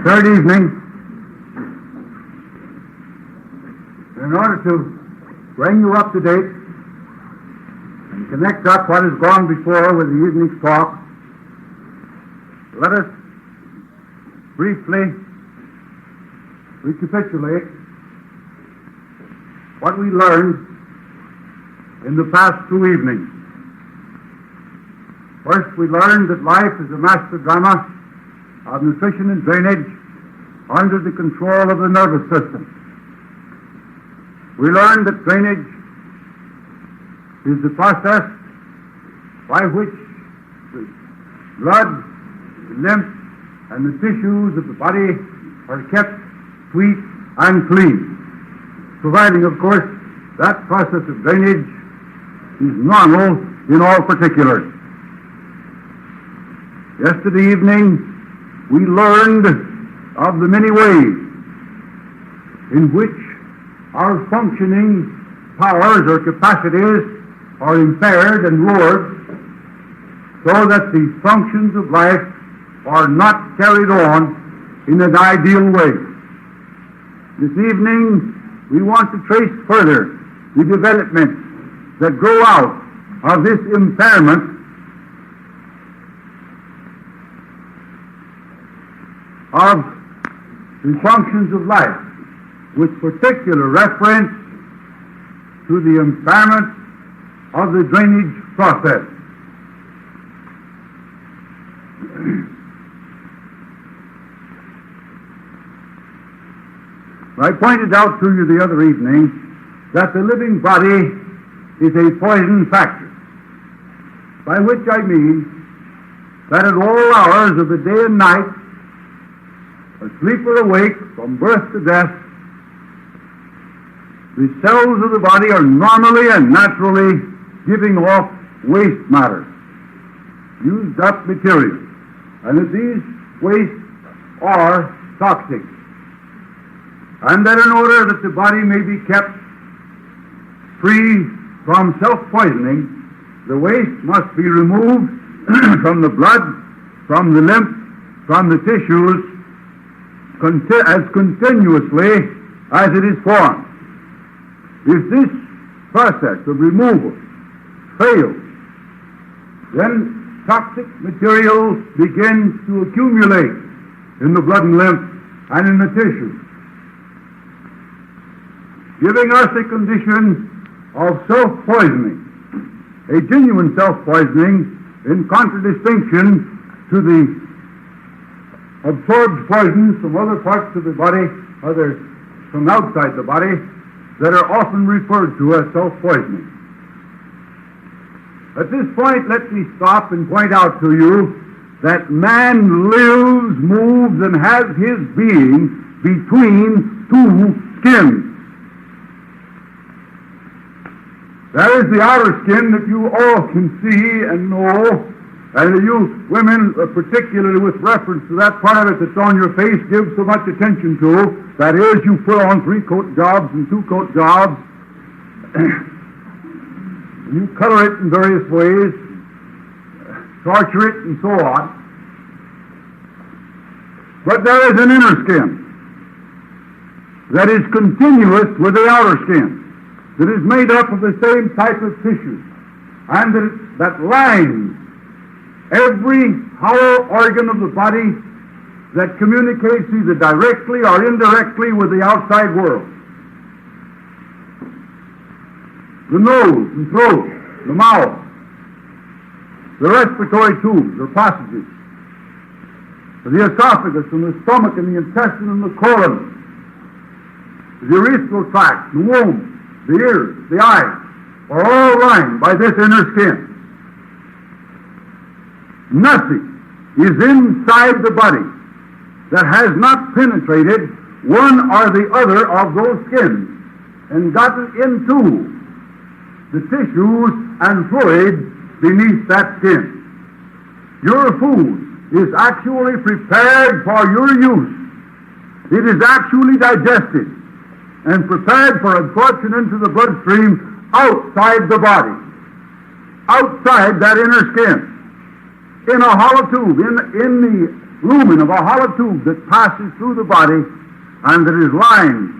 Third evening, in order to bring you up to date and connect up what has gone before with the evening's talk, let us briefly recapitulate what we learned in the past two evenings. First, we learned that life is a master drama of nutrition and drainage under the control of the nervous system. We learned that drainage is the process by which the blood, the lymph, and the tissues of the body are kept sweet and clean, providing, of course, that process of drainage is normal in all particulars. Yesterday evening, we learned of the many ways in which our functioning powers or capacities are impaired and lowered so that the functions of life are not carried on in an ideal way. This evening, we want to trace further the developments that grow out of this impairment of the functions of life, with particular reference to the impairment of the drainage process. I pointed out to you the other evening that the living body is a poison factor, by which I mean that at all hours of the day and night, asleep or awake, from birth to death, the cells of the body are normally and naturally giving off waste matter, used up material, and that these wastes are toxic, and that in order that the body may be kept free from self-poisoning, the waste must be removed from the blood, from the lymph, from the tissues, as continuously as it is formed. If this process of removal fails, then toxic material begins to accumulate in the blood and lymph and in the tissues, giving us a condition of self-poisoning, a genuine self-poisoning in contradistinction to the absorbed poisons from other parts of the body, from outside the body, that are often referred to as self-poisoning. At this point, let me stop and point out to you that man lives, moves, and has his being between two skins. There is the outer skin that you all can see and know, and you women, particularly with reference to that part of it that's on your face, give so much attention to. That is, you put on 3-coat jobs and 2-coat jobs. You color it in various ways, torture it, and so on. But there is an inner skin that is continuous with the outer skin, that is made up of the same type of tissue, and that lines every hollow organ of the body that communicates either directly or indirectly with the outside world. The nose and throat, the mouth, the respiratory tubes or passages, the esophagus and the stomach and the intestine and the colon, the urethral tract, the womb, the ears, the eyes, are all lined by this inner skin. Nothing is inside the body that has not penetrated one or the other of those skins and gotten into the tissues and fluids beneath that skin. Your food is actually prepared for your use. It is actually digested and prepared for absorption into the bloodstream outside the body, outside that inner skin, in a hollow tube, in the lumen of a hollow tube that passes through the body and that is lined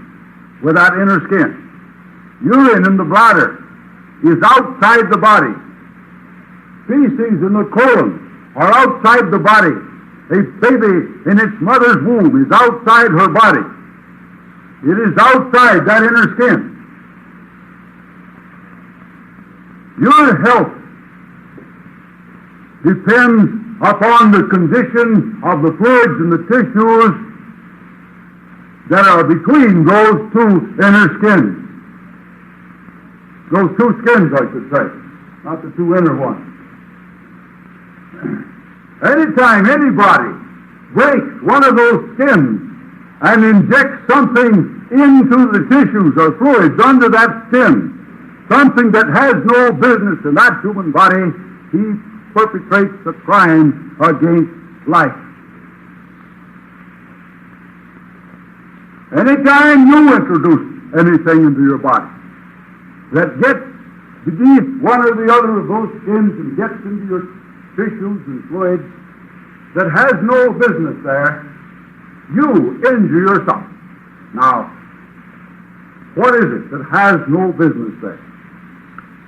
with that inner skin. Urine in the bladder is outside the body. Feces in the colon are outside the body. A baby in its mother's womb is outside her body. It is outside that inner skin. Your health depends upon the condition of the fluids and the tissues that are between those two inner skins. Those two skins, I should say, not the two inner ones. Anytime anybody breaks one of those skins and injects something into the tissues or fluids under that skin, something that has no business in that human body, he perpetrates a crime against life. Anytime you introduce anything into your body that gets beneath one or the other of those skins and gets into your tissues and fluids that has no business there, you injure yourself. Now, what is it that has no business there?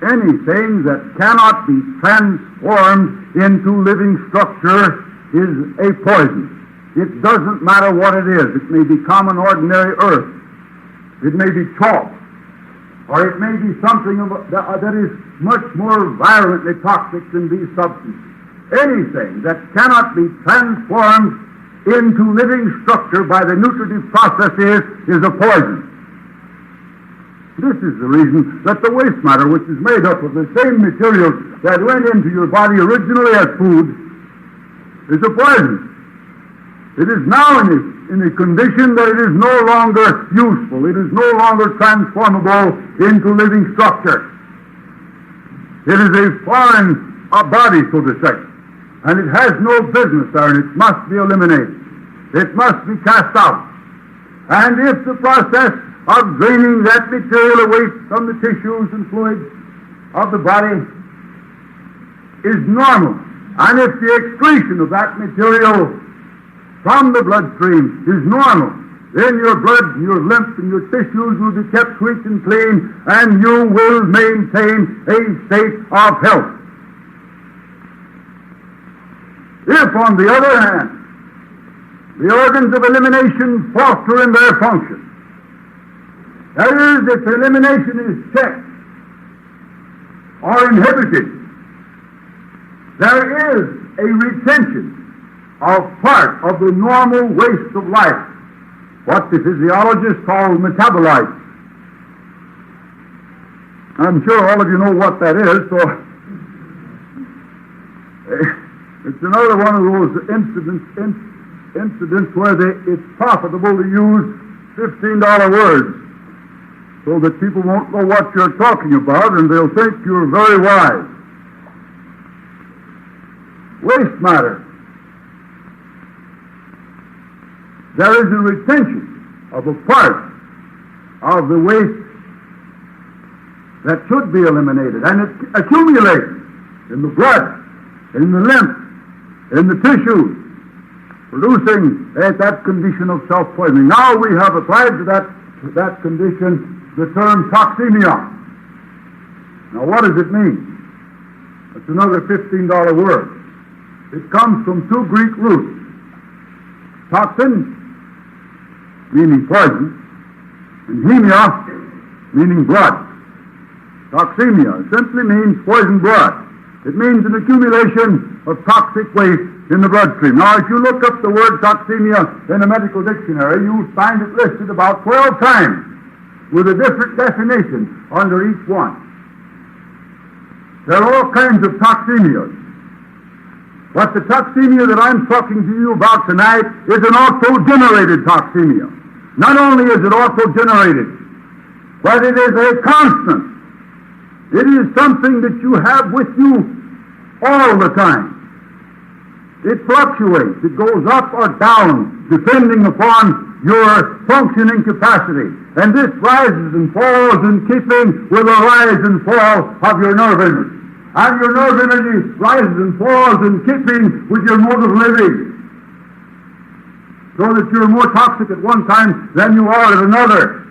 Anything that cannot be transformed into living structure is a poison. It doesn't matter what it is. It may be common, ordinary earth. It may be chalk. Or it may be something that is much more violently toxic than these substances. Anything that cannot be transformed into living structure by the nutritive processes is a poison. This is the reason that the waste matter, which is made up of the same materials that went into your body originally as food, is a poison. It is now in a condition that it is no longer useful. It is no longer transformable into living structure. It is a foreign body, so to say, and it has no business there, and it must be eliminated. It must be cast out. And if the process of draining that material away from the tissues and fluids of the body is normal, and if the excretion of that material from the bloodstream is normal, then your blood, your lymph, and your tissues will be kept sweet and clean, and you will maintain a state of health. If, on the other hand, the organs of elimination falter in their function, that is, if elimination is checked or inhibited, there is a retention of part of the normal waste of life, what the physiologists call metabolites. I'm sure all of you know what that is, so it's another one of those incidents where it's profitable to use $15 words so that people won't know what you're talking about and they'll think you're very wise. Waste matter. There is a retention of a part of the waste that should be eliminated, and it accumulates in the blood, in the lymph, in the tissues, producing that condition of self-poisoning. Now we have applied to that condition the term toxemia. Now what does it mean? It's another $15 word. It comes from two Greek roots. Toxin, meaning poison, and hemia, meaning blood. Toxemia simply means poison blood. It means an accumulation of toxic waste in the bloodstream. Now, if you look up the word toxemia in a medical dictionary, you'll find it listed about 12 times with a different definition under each one. There are all kinds of toxemias. But the toxemia that I'm talking to you about tonight is an auto-generated toxemia. Not only is it auto-generated, but it is a constant. It is something that you have with you all the time. It fluctuates. It goes up or down depending upon your functioning capacity. And this rises and falls in keeping with the rise and fall of your nerve energy. And your nerve energy rises and falls in keeping with your mode of living. so that you're more toxic at one time than you are at another.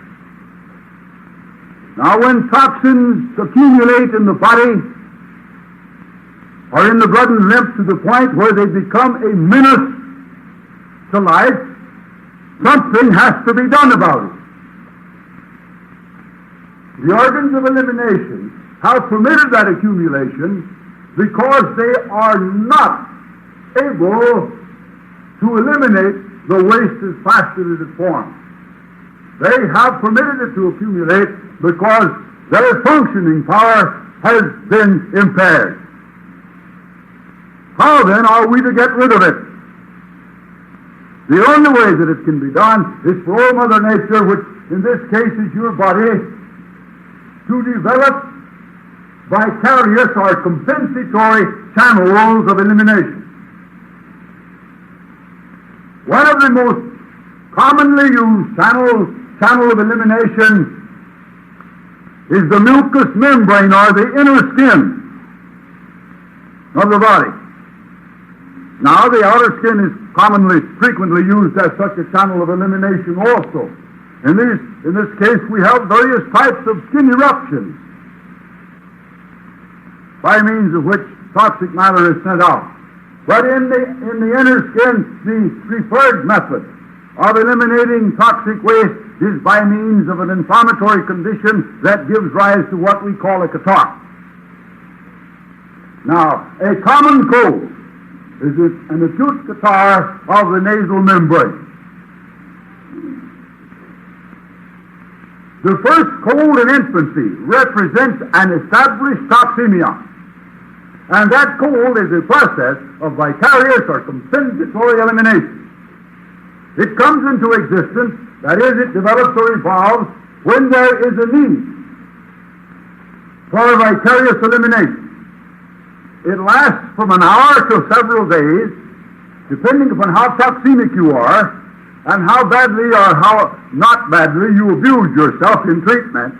Now, when toxins accumulate in the body or in the blood and lymph to the point where they become a menace to life, something has to be done about it. The organs of elimination have permitted that accumulation because they are not able to eliminate the waste as fast as it forms. They have permitted it to accumulate because their functioning power has been impaired. How then are we to get rid of it? The only way that it can be done is for old Mother Nature, which in this case is your body, to develop vicarious or compensatory channels of elimination. One of the most commonly used channel of elimination is the mucous membrane, or the inner skin of the body. Now, the outer skin is frequently used as such a channel of elimination also. In this case, we have various types of skin eruptions by means of which toxic matter is sent out. But in the inner skin, the preferred method of eliminating toxic waste is by means of an inflammatory condition that gives rise to what we call a catarrh. Now, a common cold is an acute catarrh of the nasal membrane. The first cold in infancy represents an established toxemia, and that cold is a process of vicarious or compensatory elimination. It comes into existence, that is, it develops or evolves, when there is a need for vicarious elimination. It lasts from an hour to several days, depending upon how toxemic you are and how badly or how not badly you abuse yourself in treatment,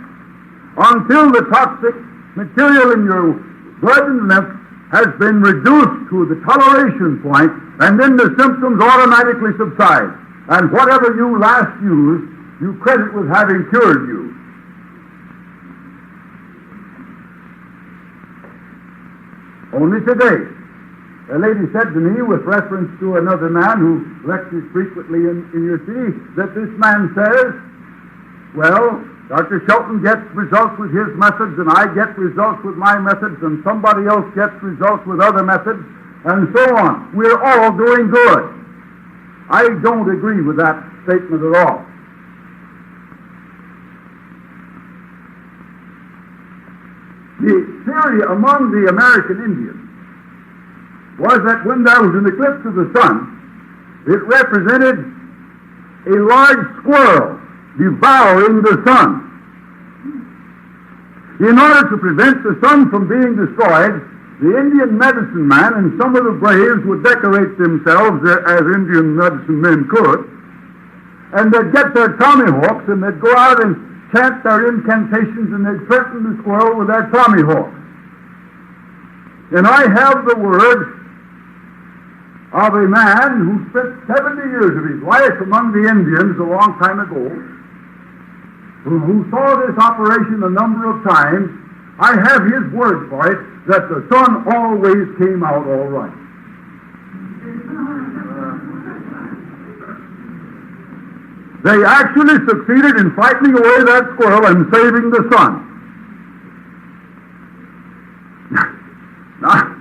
until the toxic material in your blood and lymph has been reduced to the toleration point, and then the symptoms automatically subside. And whatever you last used, you credit with having cured you. Only today, a lady said to me, with reference to another man who lectures frequently in your city, that this man says, well, Dr. Shelton gets results with his methods, and I get results with my methods, and somebody else gets results with other methods, and so on. We're all doing good. I don't agree with that statement at all. The theory among the American Indians was that when there was an eclipse of the sun, it represented a large squirrel devouring the sun. In order to prevent the sun from being destroyed, the Indian medicine man and some of the braves would decorate themselves as Indian medicine men could, and they'd get their tomahawks and they'd go out and chant their incantations, and they'd threaten the squirrel with their tomahawks. And I have the word of a man who spent 70 years of his life among the Indians a long time ago, who saw this operation a number of times. I have his word for it, that the sun always came out all right. They actually succeeded in frightening away that squirrel and saving the sun. Now,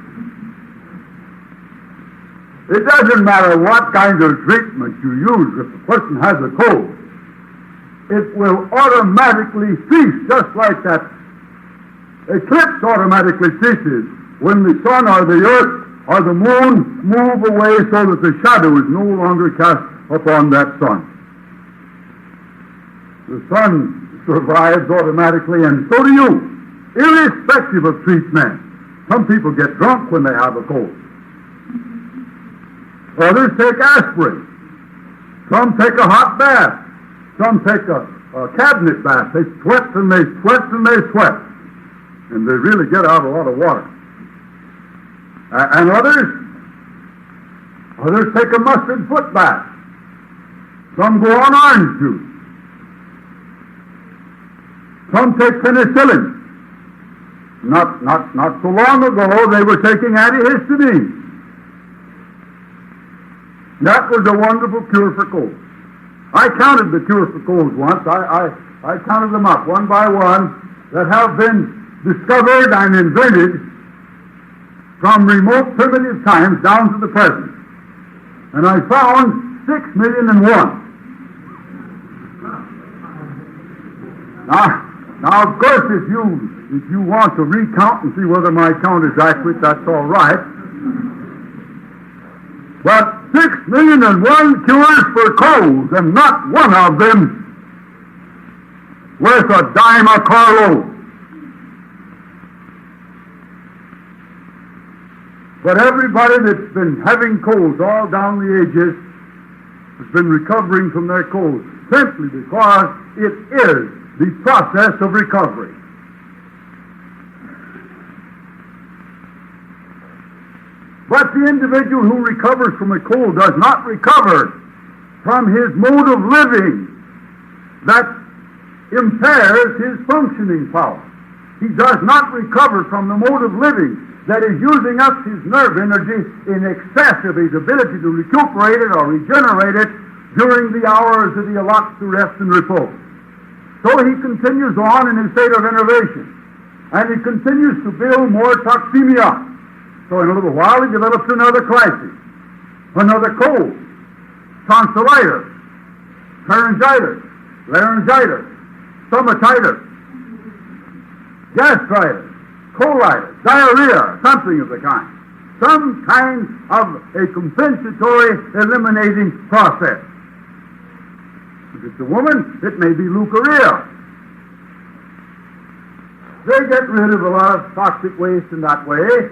it doesn't matter what kind of treatment you use. If a person has a cold, it will automatically cease, just like that eclipse automatically ceases when the sun or the earth or the moon move away so that the shadow is no longer cast upon that sun. The sun survives automatically, and so do you, irrespective of treatment. Some people get drunk when they have a cold. Others take aspirin. Some take a hot bath. Some take a cabinet bath. They sweat and they sweat and they sweat. And they really get out a lot of water. And others take a mustard foot bath. Some go on orange juice. Some take penicillin. Not so long ago, they were taking antihistamine. That was a wonderful cure for colds. I counted the cure for colds once. I counted them up one by one that have been discovered and invented from remote primitive times down to the present. And I found 6,000,001. Now, of course, if you want to recount and see whether my count is accurate, that's all right. But 6,000,001 cures for colds, and not one of them worth a dime a carload. But everybody that's been having colds all down the ages has been recovering from their colds simply because it is the process of recovery. But the individual who recovers from a cold does not recover from his mode of living that impairs his functioning power. He does not recover from the mode of living that is using up his nerve energy in excess of his ability to recuperate it or regenerate it during the hours that he allots to rest and repose. So he continues on in his state of enervation, and he continues to build more toxemia. So in a little while he develops another crisis, another cold, tonsillitis, pharyngitis, laryngitis, stomatitis, gastritis, colitis, diarrhea, something of the kind. Some kind of a compensatory eliminating process. If it's a woman, it may be leukorrhea. They get rid of a lot of toxic waste in that way.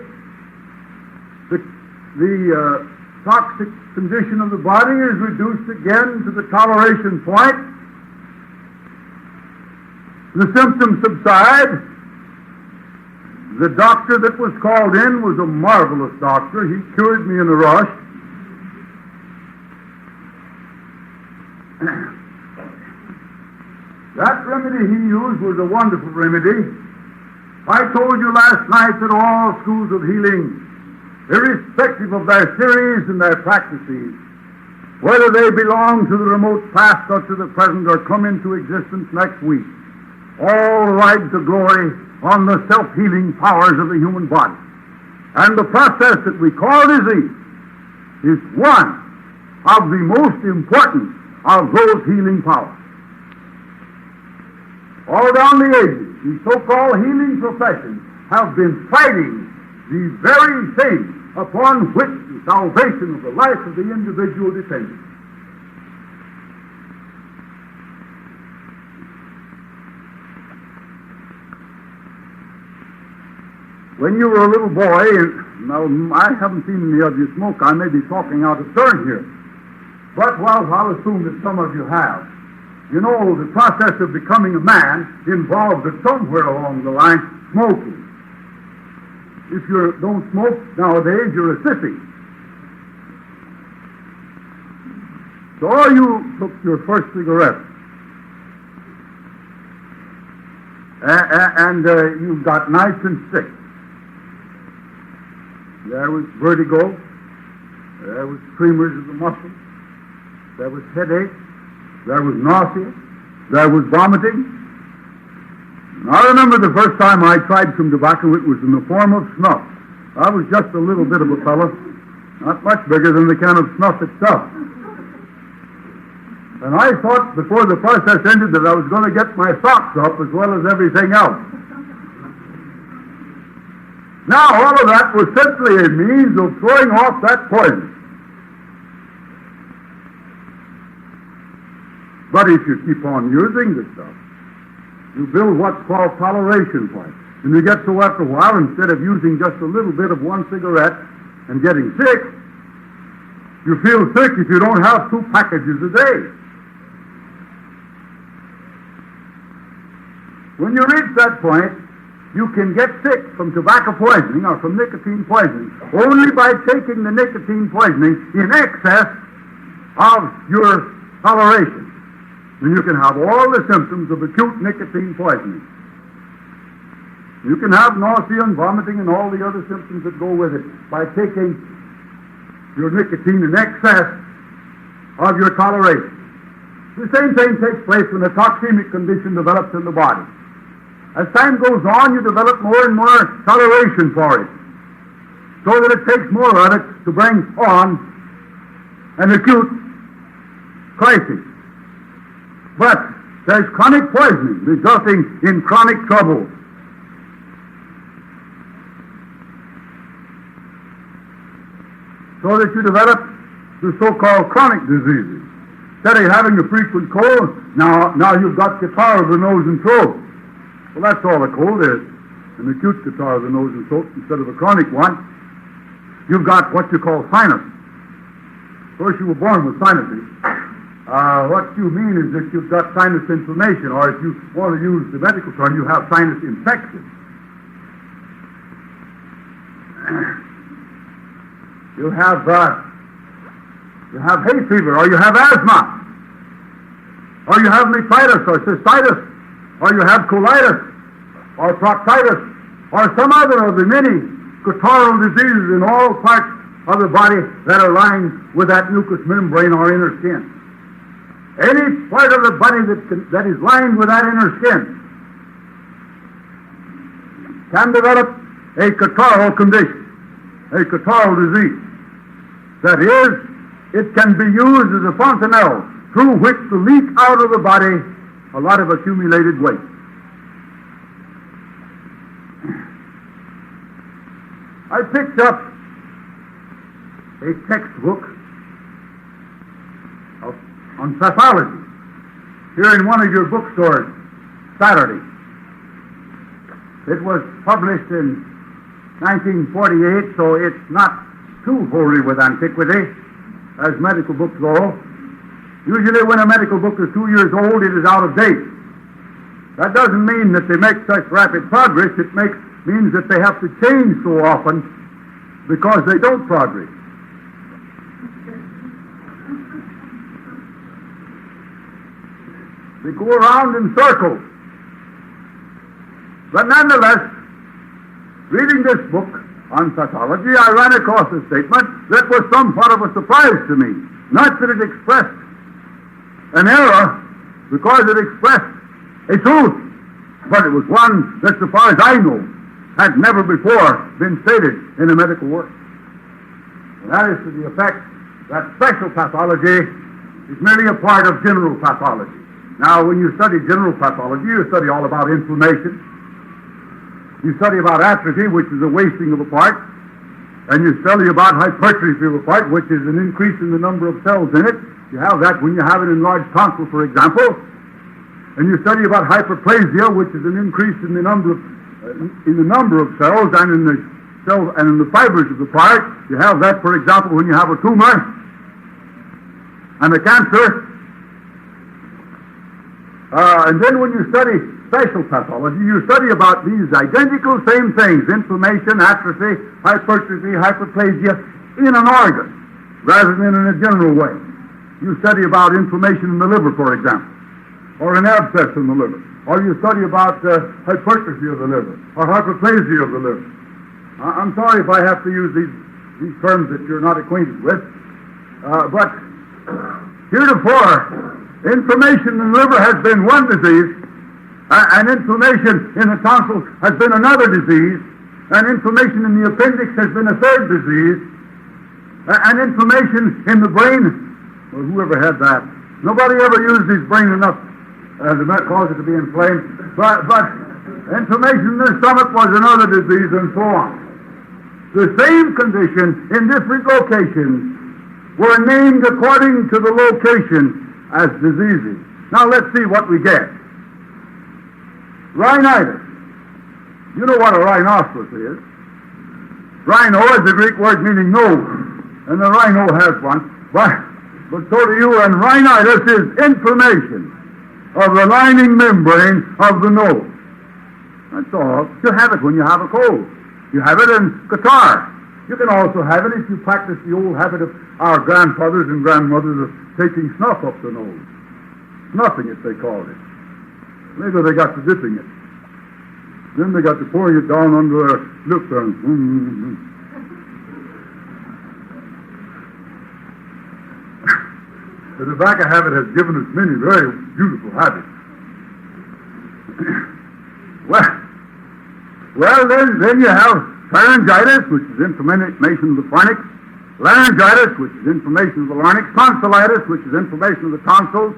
The toxic condition of the body is reduced again to the toleration point. The symptoms subside. The doctor that was called in was a marvelous doctor. He cured me in a rush. That remedy he used was a wonderful remedy. I told you last night that all schools of healing, irrespective of their theories and their practices, whether they belong to the remote past or to the present or come into existence next week, all ride to glory on the self-healing powers of the human body. And the process that we call disease is one of the most important of those healing powers. All down the ages, the so-called healing professions have been fighting the very thing upon which the salvation of the life of the individual depends. When you were a little boy, and now I haven't seen any of you smoke, I may be talking out of turn here, but I'll assume that some of you have. You know, the process of becoming a man involves it somewhere along the line smoking. If you don't smoke nowadays, you're a sissy. So you took your first cigarette, and you got nice and sick. There was vertigo, there was tremors of the muscles, there was headache, there was nausea, there was vomiting. I remember the first time I tried some tobacco, it was in the form of snuff. I was just a little bit of a fellow, not much bigger than the can of snuff itself. And I thought before the process ended that I was going to get my socks up as well as everything else. Now, all of that was simply a means of throwing off that poison. But if you keep on using the stuff, you build what's called toleration points. And you get so after a while, instead of using just a little bit of one cigarette and getting sick, you feel sick if you don't have 2 packages a day. When you reach that point, you can get sick from tobacco poisoning or from nicotine poisoning only by taking the nicotine poisoning in excess of your toleration, then you can have all the symptoms of acute nicotine poisoning. You can have nausea and vomiting and all the other symptoms that go with it by taking your nicotine in excess of your toleration. The same thing takes place when a toxemic condition develops in the body. As time goes on, you develop more and more toleration for it, so that it takes more of it to bring on an acute crisis. But there's chronic poisoning resulting in chronic trouble. So that you develop the so-called chronic diseases. Instead of having a frequent cold, now you've got catarrh of the nose and throat. Well, that's all a cold is, an acute catarrh of the nose and throat instead of a chronic one. You've got what you call sinus. Of course, you were born with sinuses. What you mean is that you've got sinus inflammation, or if you want to use the medical term, you have sinus infection. You have hay fever, or you have asthma, or you have nephritis, or cystitis, or you have colitis, or proctitis, or some other of the many catarrhal diseases in all parts of the body that are lined with that mucous membrane or inner skin. Any part of the body that is lined with that inner skin can develop a catarrhal condition, a catarrhal disease. That is, it can be used as a fontanelle through which to leak out of the body a lot of accumulated waste. I picked up a textbook on pathology here in one of your bookstores Saturday. It was published in 1948, so it's not too hoary with antiquity as medical books go. Usually when a medical book is 2 years old, it is out of date. That doesn't mean that they make such rapid progress. It means that they have to change so often because they don't progress. They go around in circles. But nonetheless, reading this book on pathology, I ran across a statement that was somewhat of a surprise to me. Not that it expressed an error, because it expressed a truth, but it was one that, so far as I know, had never before been stated in a medical work. And that is to the effect that special pathology is merely a part of general pathology. Now, when you study general pathology, you study all about inflammation. You study about atrophy, which is a wasting of a part, and you study about hypertrophy of a part, which is an increase in the number of cells in it. You have that when you have an enlarged tonsil, for example. And you study about hyperplasia, which is an increase in the number of cells and in the fibers of the part. You have that, for example, when you have a tumor and a cancer. And then when you study special pathology, you study about these identical same things: inflammation, atrophy, hypertrophy, hyperplasia in an organ, rather than in a general way. You study about inflammation in the liver, for example, or an abscess in the liver, or you study about hypertrophy of the liver, or hyperplasia of the liver. I'm sorry if I have to use these terms that you're not acquainted with, but heretofore, inflammation in the liver has been one disease, and inflammation in the tonsils has been another disease, and inflammation in the appendix has been a third disease, and inflammation in the brain, well, whoever had that? Nobody ever used his brain enough to cause it to be inflamed, but inflammation in the stomach was another disease, and so on. The same condition in different locations were named according to the location as diseases. Now let's see what we get. Rhinitis. You know what a rhinoceros is. Rhino is the Greek word meaning nose, and the rhino has one. But so do you, and rhinitis is inflammation of the lining membrane of the nose. That's all. You have it when you have a cold. You have it in catarrh. You can also have it if you practice the old habit of our grandfathers and grandmothers of taking snuff up the nose. Snuffing it, they called it. Later they got to dipping it. Then they got to pouring it down under their lips and The tobacco habit has given us many very beautiful habits. Well, then you have pharyngitis, which is inflammation of the pharynx, laryngitis, which is inflammation of the larynx, tonsillitis, which is inflammation of the tonsils,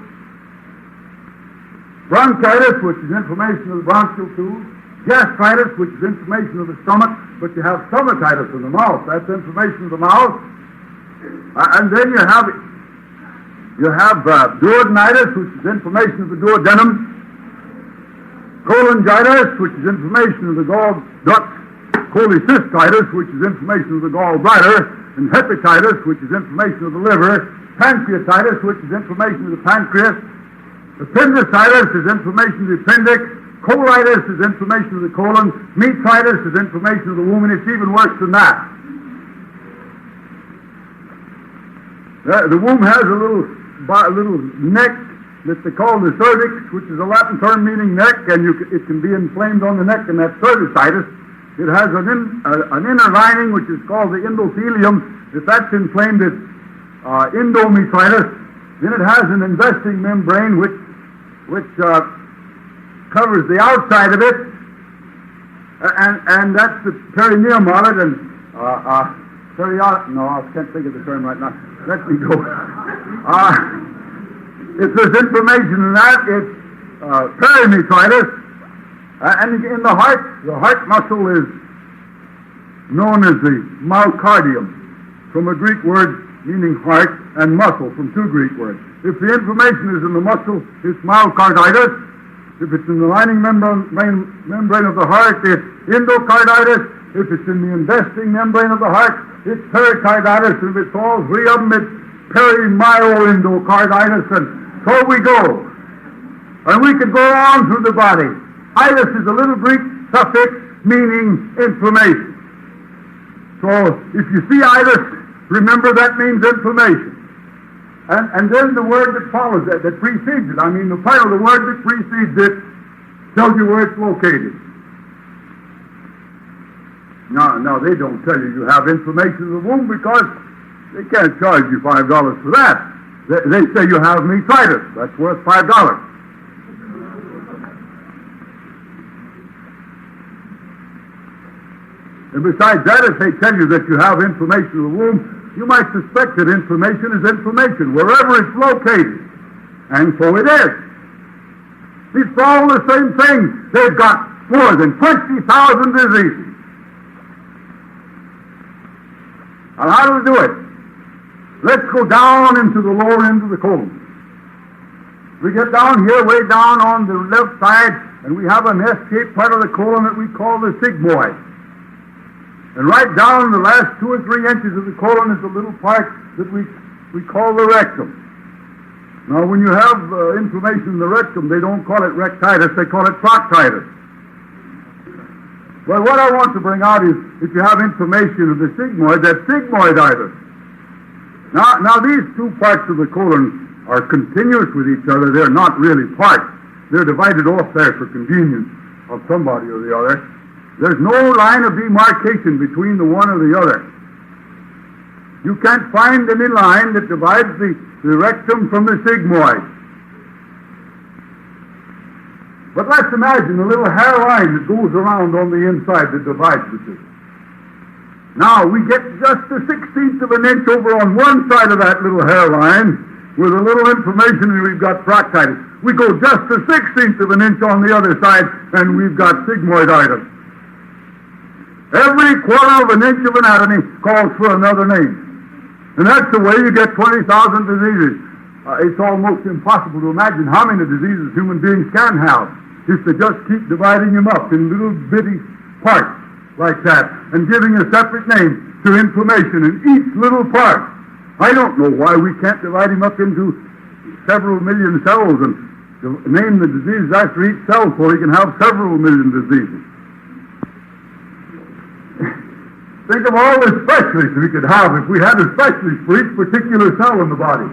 bronchitis, which is inflammation of the bronchial tubes, gastritis, which is inflammation of the stomach, but you have stomatitis in the mouth. That's inflammation of the mouth. And then you have duodenitis, which is inflammation of the duodenum, cholangitis, which is inflammation of the gall ducts, cholecystitis, which is inflammation of the gallbladder, and hepatitis, which is inflammation of the liver, pancreatitis, which is inflammation of the pancreas, appendicitis is inflammation of the appendix, colitis is inflammation of the colon, metritis is inflammation of the womb, and it's even worse than that. The womb has a little neck that they call the cervix, which is a Latin term meaning neck, and it can be inflamed on the neck, and that's cervicitis. It has an inner lining, which is called the endothelium. If that's inflamed, it's endometritis. Then it has an investing membrane, which covers the outside of it, and that's the perineum of it, and no, I can't think of the term right now. Let me go. If there's inflammation in that, it's perimetritis. And in the heart muscle is known as the myocardium, from a Greek word meaning heart, and muscle, from two Greek words. If the inflammation is in the muscle, it's myocarditis. If it's in the lining membrane of the heart, it's endocarditis. If it's in the investing membrane of the heart, it's pericarditis. If it's all three of them, it's perimyoendocarditis, and so we go. And we could go on through the body. Itis is a little Greek suffix meaning inflammation. So if you see itis, remember that means inflammation. And then the word that follows that precedes it, the part of the word that precedes it tells you where it's located. No, they don't tell you you have inflammation of the womb because they can't charge you $5 for that. They say you have metritis. That's worth $5. And besides that, if they tell you that you have inflammation of the womb, you might suspect that inflammation is inflammation, wherever it's located. And so it is. It's all the same thing. They've got more than 20,000 diseases. And how do we do it? Let's go down into the lower end of the colon. We get down here, way down on the left side, and we have an S-shaped part of the colon that we call the sigmoid. And right down the last 2 or 3 inches of the colon is a little part that we call the rectum. Now, when you have inflammation in the rectum, they don't call it rectitis, they call it proctitis. But what I want to bring out is, if you have inflammation of the sigmoid, that's sigmoiditis. Now these two parts of the colon are continuous with each other. They're not really parts. They're divided off there for convenience of somebody or the other. There's no line of demarcation between the one or the other. You can't find any line that divides the rectum from the sigmoid. But let's imagine a little hairline that goes around on the inside that divides the two. Now, we get just a 1/16 of an inch over on one side of that little hairline with a little inflammation, and we've got proctitis. We go just a 1/16 of an inch on the other side, and we've got sigmoiditis. Every quarter of an inch of anatomy calls for another name. And that's the way you get 20,000 diseases. It's almost impossible to imagine how many diseases human beings can have if they just keep dividing them up in little bitty parts like that and giving a separate name to inflammation in each little part. I don't know why we can't divide them up into several million cells and name the diseases after each cell so you can have several million diseases. Think of all the specialists we could have if we had a specialist for each particular cell in the body.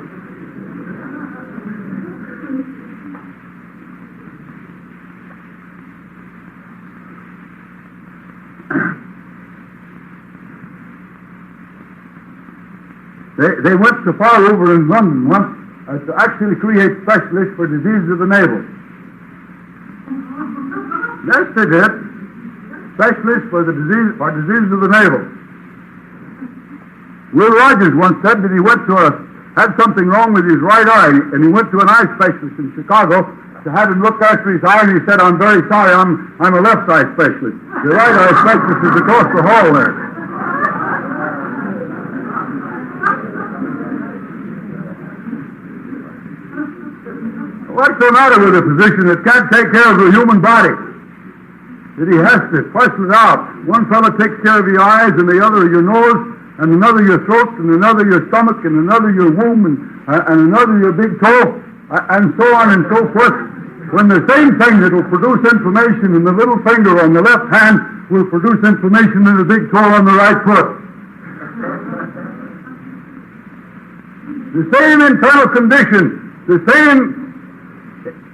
They went so far over in London once as to actually create specialists for diseases of the navel. Yes, they did. Specialists for diseases of the navel. Will Rogers once said that he had something wrong with his right eye, and he went to an eye specialist in Chicago to have him look after his eye, and he said, "I'm very sorry, I'm a left eye specialist. The right eye specialist is across the hall there." What's the matter with a physician that can't take care of the human body? That he has to parcel it out. One fellow takes care of your eyes, and the other your nose, and another your throat, and another your stomach, and another your womb, and another your big toe, and so on and so forth. When the same thing that will produce inflammation in the little finger on the left hand will produce inflammation in the big toe on the right foot. The same internal condition, the same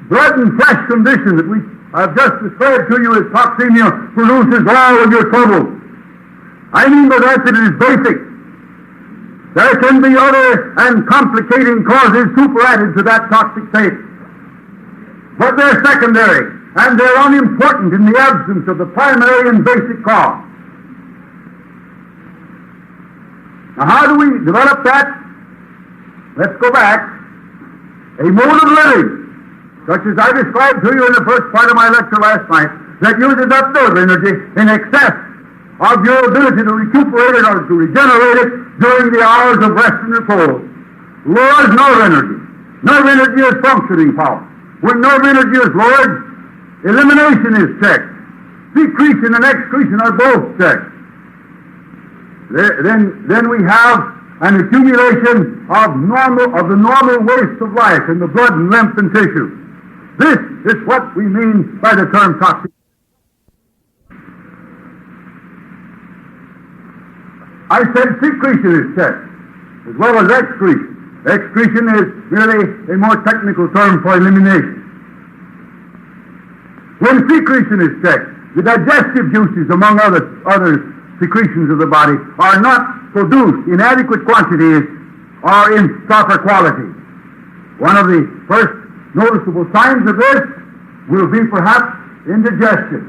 blood and flesh condition that I've just described to you as toxemia produces all of your trouble. I mean by that it is basic. There can be other and complicating causes superadded to that toxic state. But they're secondary, and they're unimportant in the absence of the primary and basic cause. Now how do we develop that? Let's go back. A mode of living, such as I described to you in the first part of my lecture last night, that uses up nerve energy in excess of your ability to recuperate it or to regenerate it during the hours of rest and repose. Lowers nerve energy. Nerve energy is functioning power. When nerve energy is lowered, elimination is checked. Secretion and excretion are both checked. Then we have an accumulation of the normal waste of life in the blood and lymph and tissue. This is what we mean by the term toxic. I said secretion is checked, as well as excretion. Excretion is merely a more technical term for elimination. When secretion is checked, the digestive juices, among other secretions of the body, are not produced in adequate quantities or in proper quality. One of the first noticeable signs of this will be perhaps indigestion.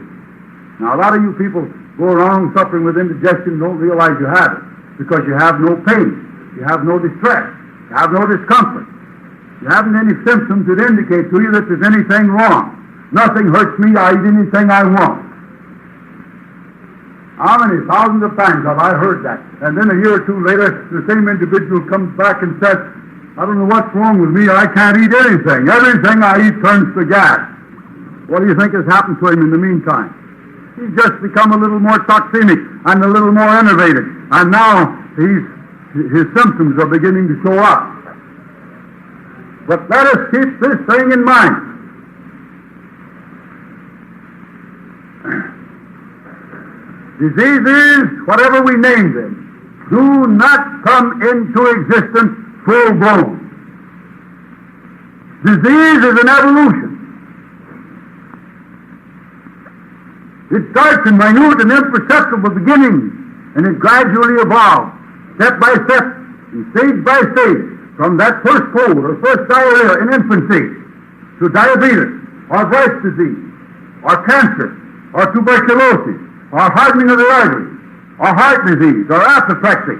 Now, a lot of you people go around suffering with indigestion and don't realize you have it because you have no pain, you have no distress, you have no discomfort. You haven't any symptoms that indicate to you that there's anything wrong. Nothing hurts me, I eat anything I want. How many thousands of times have I heard that? And then a year or two later, the same individual comes back and says, "I don't know what's wrong with me, I can't eat anything. Everything I eat turns to gas." What do you think has happened to him in the meantime? He's just become a little more toxemic and a little more enervated. And now his symptoms are beginning to show up. But let us keep this thing in mind. Diseases, whatever we name them, do not come into existence full-blown. Disease is an evolution. It starts in minute and imperceptible beginnings, and it gradually evolves, step by step, and stage by stage, from that first cold or first diarrhea in infancy to diabetes, or breast disease, or cancer, or tuberculosis, or hardening of the arteries, or heart disease, or apoplexy,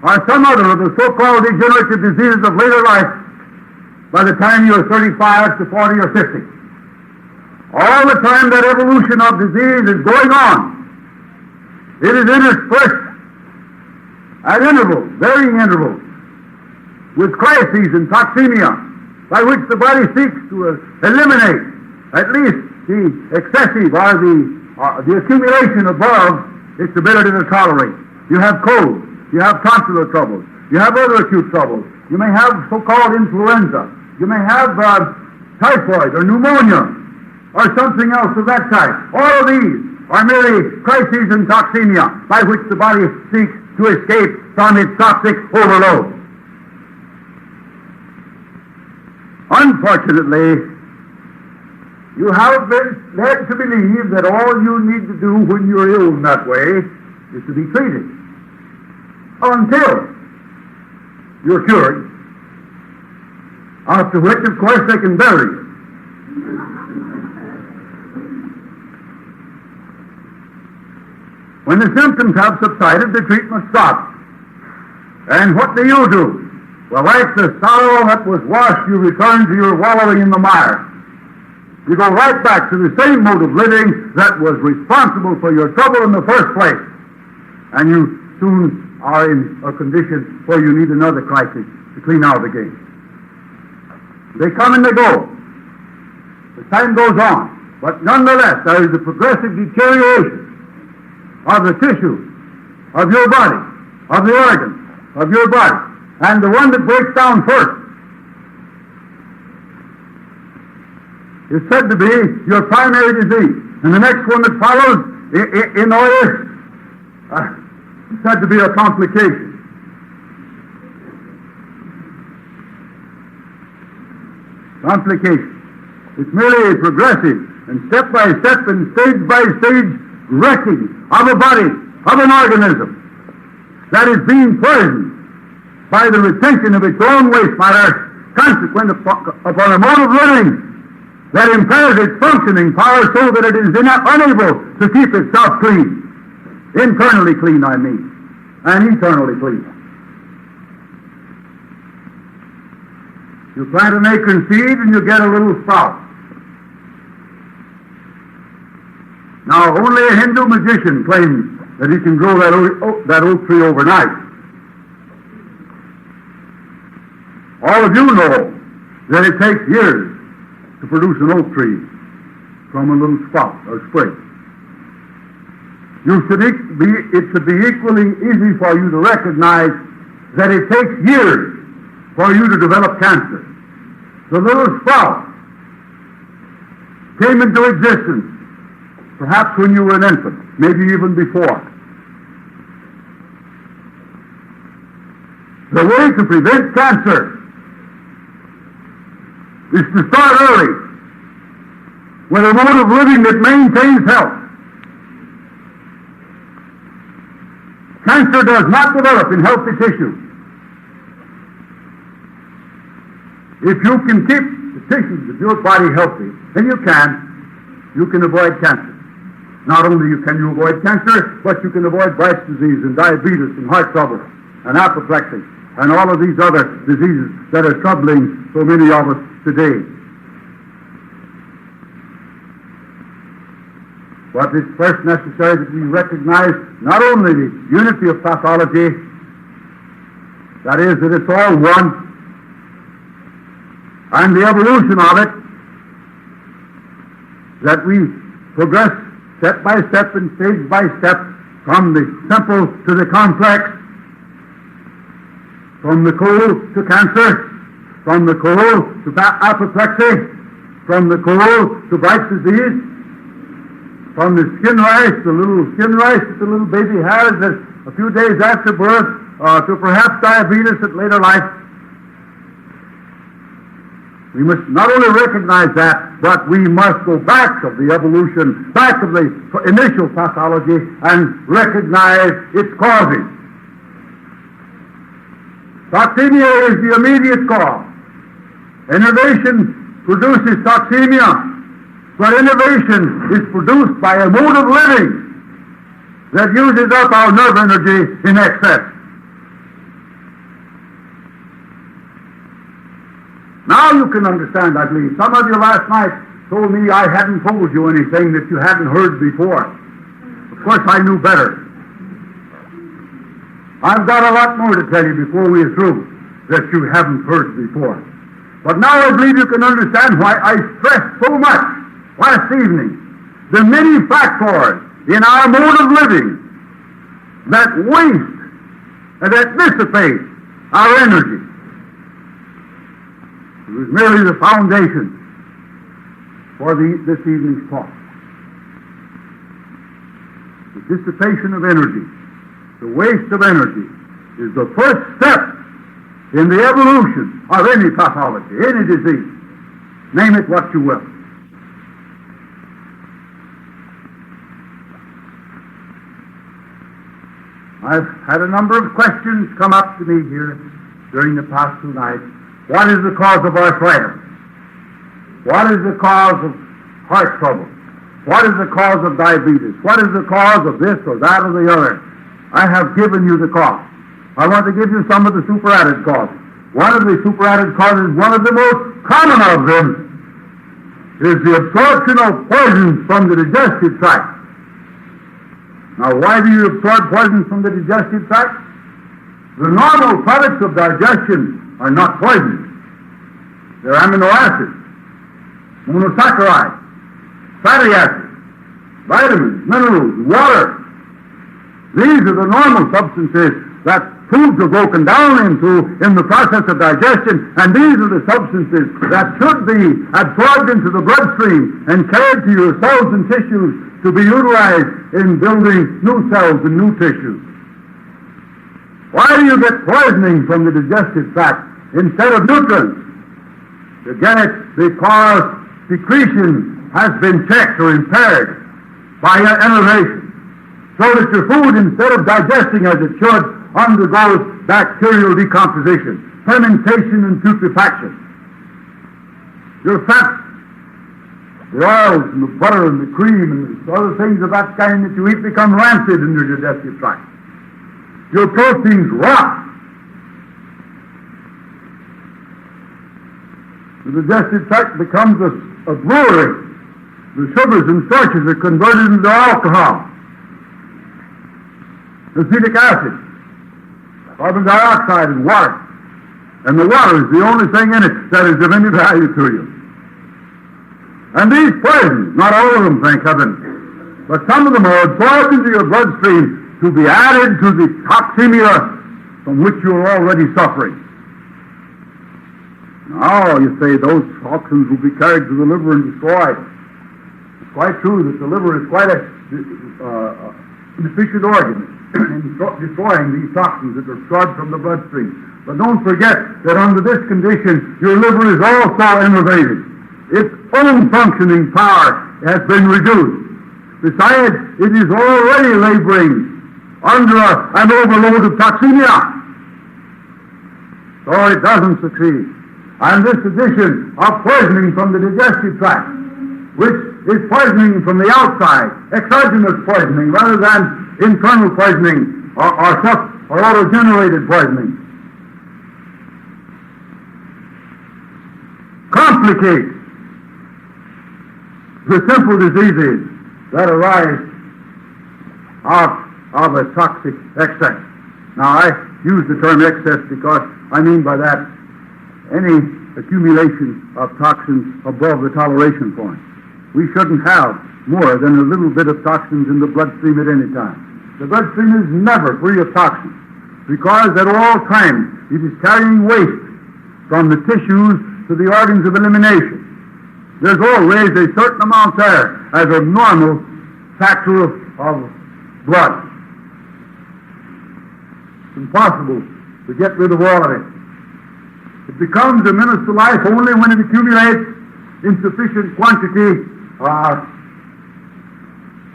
or some other of the so-called degenerative diseases of later life by the time you are 35 to 40 or 50. All the time that evolution of disease is going on, it is interspersed at intervals, varying intervals, with crises and toxemia, by which the body seeks to eliminate at least the excessive or the accumulation above its ability to tolerate. You have colds, you have tonsillar troubles, you have other acute troubles, you may have so-called influenza, you may have typhoid or pneumonia, or something else of that type. All of these are merely crises and toxemia by which the body seeks to escape from its toxic overload. Unfortunately, you have been led to believe that all you need to do when you're ill in that way is to be treated until you're cured, after which, of course, they can bury you. When the symptoms have subsided, the treatment stops. And what do? Well, like the sorrow that was washed, you return to your wallowing in the mire. You go right back to the same mode of living that was responsible for your trouble in the first place. And you soon are in a condition where you need another crisis to clean out again. They come and they go. The time goes on. But nonetheless, there is a progressive deterioration of the tissue, of your body, of the organs, of your body. And the one that breaks down first is said to be your primary disease. And the next one that follows in order is said to be a complication. Complication. It's merely a progressive and step-by-step and stage-by-stage wrecking of a body, of an organism that is being poisoned by the retention of its own waste matter, consequent upon a mode of living that impairs its functioning power so that it is unable to keep itself clean. Internally clean, I mean, and eternally clean. You plant an acre seed and you get a little sprout. Now, only a Hindu magician claims that he can grow that oak tree overnight. All of you know that it takes years to produce an oak tree from a little sprout or sprig. It should be equally easy for you to recognize that it takes years for you to develop cancer. The little sprout came into existence perhaps when you were an infant, maybe even before. The way to prevent cancer is to start early with a mode of living that maintains health. Cancer does not develop in healthy tissue. If you can keep the tissues of your body healthy, and you can avoid cancer. Not only can you avoid cancer, but you can avoid Bright's disease and diabetes and heart trouble and apoplexy and all of these other diseases that are troubling so many of us today. But it's first necessary that we recognize not only the unity of pathology, that is, that it's all one, and the evolution of it, that we progress step by step and stage by step from the simple to the complex, from the cold to cancer, from the cold to apoplexy, from the cold to Bright's disease, from the skin rash, the little skin rash that the little baby has a few days after birth, to perhaps diabetes at later life. We must not only recognize that, but we must go back of the evolution, back of the initial pathology, and recognize its causes. Toxemia is the immediate cause. Innovation produces toxemia, but innovation is produced by a mode of living that uses up our nerve energy in excess. Now you can understand, I believe. Some of you last night told me I hadn't told you anything that you hadn't heard before. Of course, I knew better. I've got a lot more to tell you before we're through that you haven't heard before. But now I believe you can understand why I stressed so much last evening the many factors in our mode of living that waste and that dissipate our energy. It was merely the foundation for this evening's talk. the dissipation of energy, the waste of energy, is the first step in the evolution of any pathology, any disease. Name it what you will. I've had a number of questions come up to me here during the past 2 nights. What is the cause of arthritis? What is the cause of heart trouble? What is the cause of diabetes? What is the cause of this or that or the other? I have given you the cause. I want to give you some of the superadded causes. One of the superadded causes, one of the most common of them, is the absorption of poisons from the digestive tract. Now, why do you absorb poisons from the digestive tract? The normal products of digestion are not poisons. They're amino acids, monosaccharides, fatty acids, vitamins, minerals, water. These are the normal substances that foods are broken down into in the process of digestion, and these are the substances that should be absorbed into the bloodstream and carried to your cells and tissues to be utilized in building new cells and new tissues. Why do you get poisoning from the digestive tract instead of nutrients? You get it because secretion has been checked or impaired by your enervation, so that your food, instead of digesting as it should, undergoes bacterial decomposition, fermentation, and putrefaction. Your fats, the oils and the butter and the cream and the other things of that kind that you eat become rancid in your digestive tract. Your proteins rot. The digestive tract becomes a brewery. The sugars and starches are converted into alcohol, acetic acid, carbon dioxide, and water. And the water is the only thing in it that is of any value to you. And these poisons, not all of them, thank heaven, but some of them are absorbed into your bloodstream to be added to the toxemia from which you are already suffering. Now, you say those toxins will be carried to the liver and destroyed. It's quite true that the liver is quite a deficient organ in destroying these toxins that are absorbed from the bloodstream. But don't forget that under this condition, your liver is also enervated. Its own functioning power has been reduced. Besides, it is already laboring under an overload of toxemia. So it doesn't succeed. And this addition of poisoning from the digestive tract, which is poisoning from the outside, exogenous poisoning rather than internal poisoning or auto-generated poisoning, complicates the simple diseases that arise of a toxic excess. Now, I use the term excess because I mean by that any accumulation of toxins above the toleration point. We shouldn't have more than a little bit of toxins in the bloodstream at any time. The bloodstream is never free of toxins because at all times it is carrying waste from the tissues to the organs of elimination. There's always a certain amount there as a normal factor of blood. It's impossible to get rid of all of it. It becomes a menace to life only when it accumulates in sufficient quantity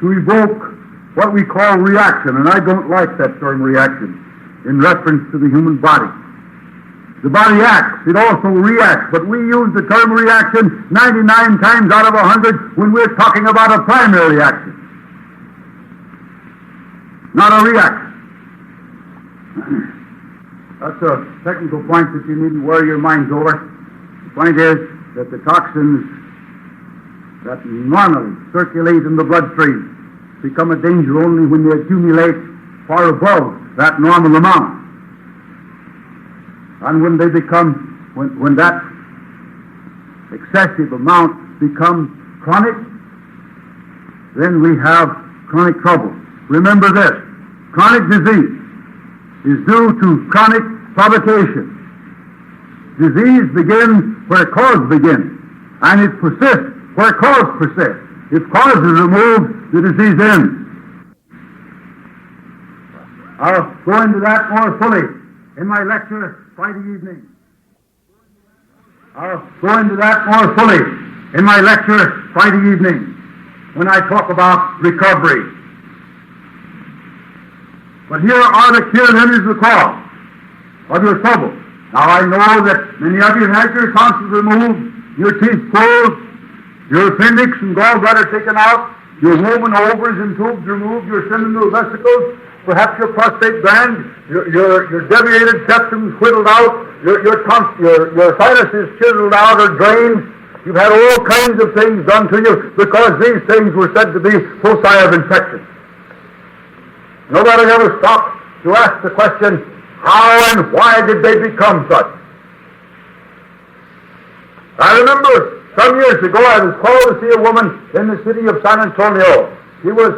to evoke what we call reaction, and I don't like that term reaction in reference to the human body. The body acts, it also reacts, but we use the term reaction 99 times out of 100 when we're talking about a primary action, not a reaction. That's a technical point that you needn't worry your minds over. The point is that the toxins that normally circulate in the bloodstream become a danger only when they accumulate far above that normal amount. And when they become, when that excessive amount becomes chronic, then we have chronic trouble. Remember this, chronic disease is due to chronic provocation. Disease begins where cause begins, and it persists where cause persists. If cause is removed, the disease ends. I'll go into that more fully in my lecture Friday evening. I'll go into that more fully in my lecture Friday evening when I talk about recovery. But here are the cure, and here's the cause of your trouble. Now I know that many of you had your tonsils removed, your teeth pulled, your appendix and gallbladder taken out, your womb and ovaries and tubes removed, your seminal vesicles, perhaps your prostate gland, your deviated septum whittled out, your sinuses chiseled out or drained. You've had all kinds of things done to you because these things were said to be foci of infection. Nobody ever stopped to ask the question, how and why did they become such? I remember some years ago I was called to see a woman in the city of San Antonio. She was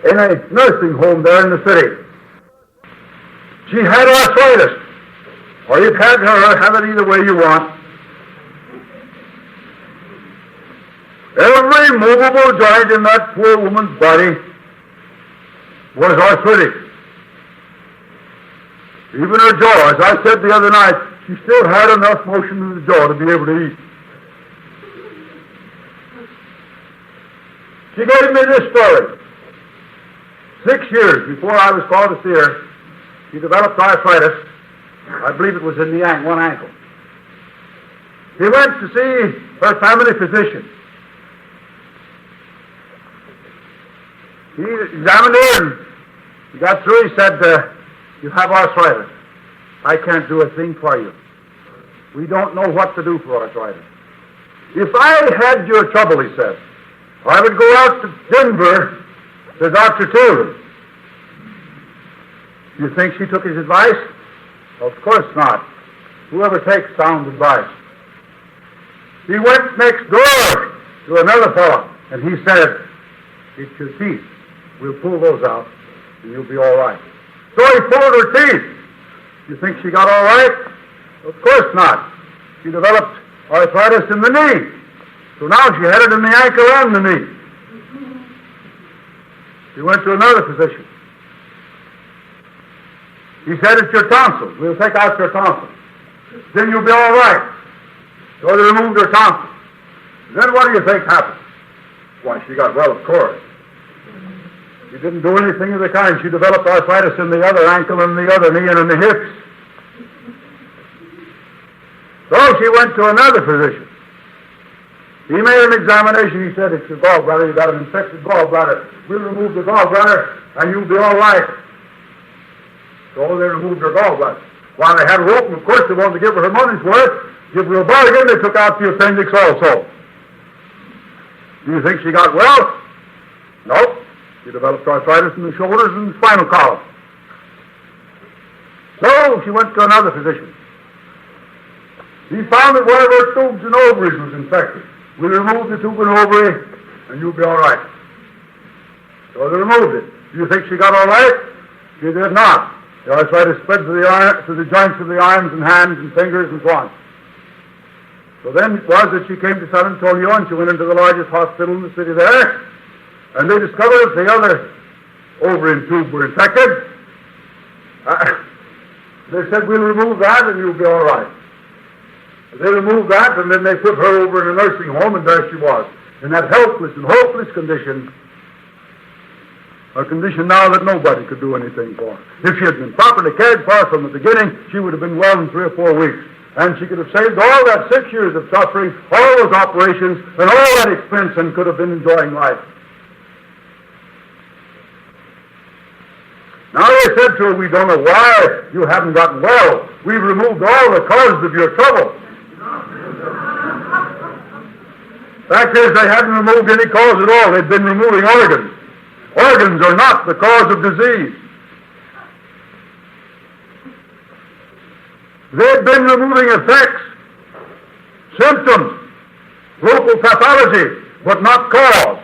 in a nursing home there in the city. She had arthritis, or you can't have it either way you want. Every movable joint in that poor woman's body was arthritic. Even her jaw, as I said the other night, she still had enough motion in the jaw to be able to eat. She gave me this story. 6 years before I was called to see her, she developed arthritis. I believe it was in the one ankle. She went to see her family physician. He examined her and he got through. He said, you have arthritis. I can't do a thing for you. We don't know what to do for arthritis. If I had your trouble, he said, I would go out to Denver to Dr. Tilden. You think she took his advice? Of course not. Whoever takes sound advice. He went next door to another fellow, and he said, it's your teeth. We'll pull those out, and you'll be all right. So he pulled her teeth. You think she got all right? Of course not. She developed arthritis in the knee. So now she had it in the ankle and the knee. She went to another physician. He said, it's your tonsils. We'll take out your tonsils. Then you'll be all right. So they removed her tonsils. Then what do you think happened? Why, she got well, of course. She didn't do anything of the kind. She developed arthritis in the other ankle and the other knee and in the hips. So she went to another physician. He made an examination. He said, it's your gallbladder. You've got an infected gallbladder. We'll remove the gallbladder and you'll be all right. So they removed her gallbladder. While they had her open, of course, they wanted to give her money's worth. Give her a bargain. They took out the appendix also. Do you think she got well? No. She developed arthritis in the shoulders and the spinal column. So she went to another physician. He found that one of her tubes and ovaries was infected. We removed the tube and ovary, and you'll be all right. So they removed it. Do you think she got all right? She did not. The arthritis spread to the joints of the arms and hands and fingers and so on. So then it was that she came to San Antonio, and she went into the largest hospital in the city there, and they discovered the other ovary and tube were infected. They said, we'll remove that, and you'll be all right. They removed that, and then they put her over in a nursing home, and there she was, in that helpless and hopeless condition, a condition now that nobody could do anything for. If she had been properly cared for from the beginning, she would have been well in 3 or 4 weeks, and she could have saved all that 6 years of suffering, all those operations, and all that expense, and could have been enjoying life. Now they said to her, we don't know why you haven't gotten well. We've removed all the causes of your trouble. Fact is, they hadn't removed any cause at all. They'd been removing organs. Organs are not the cause of disease. They've been removing effects, symptoms, local pathology, but not cause.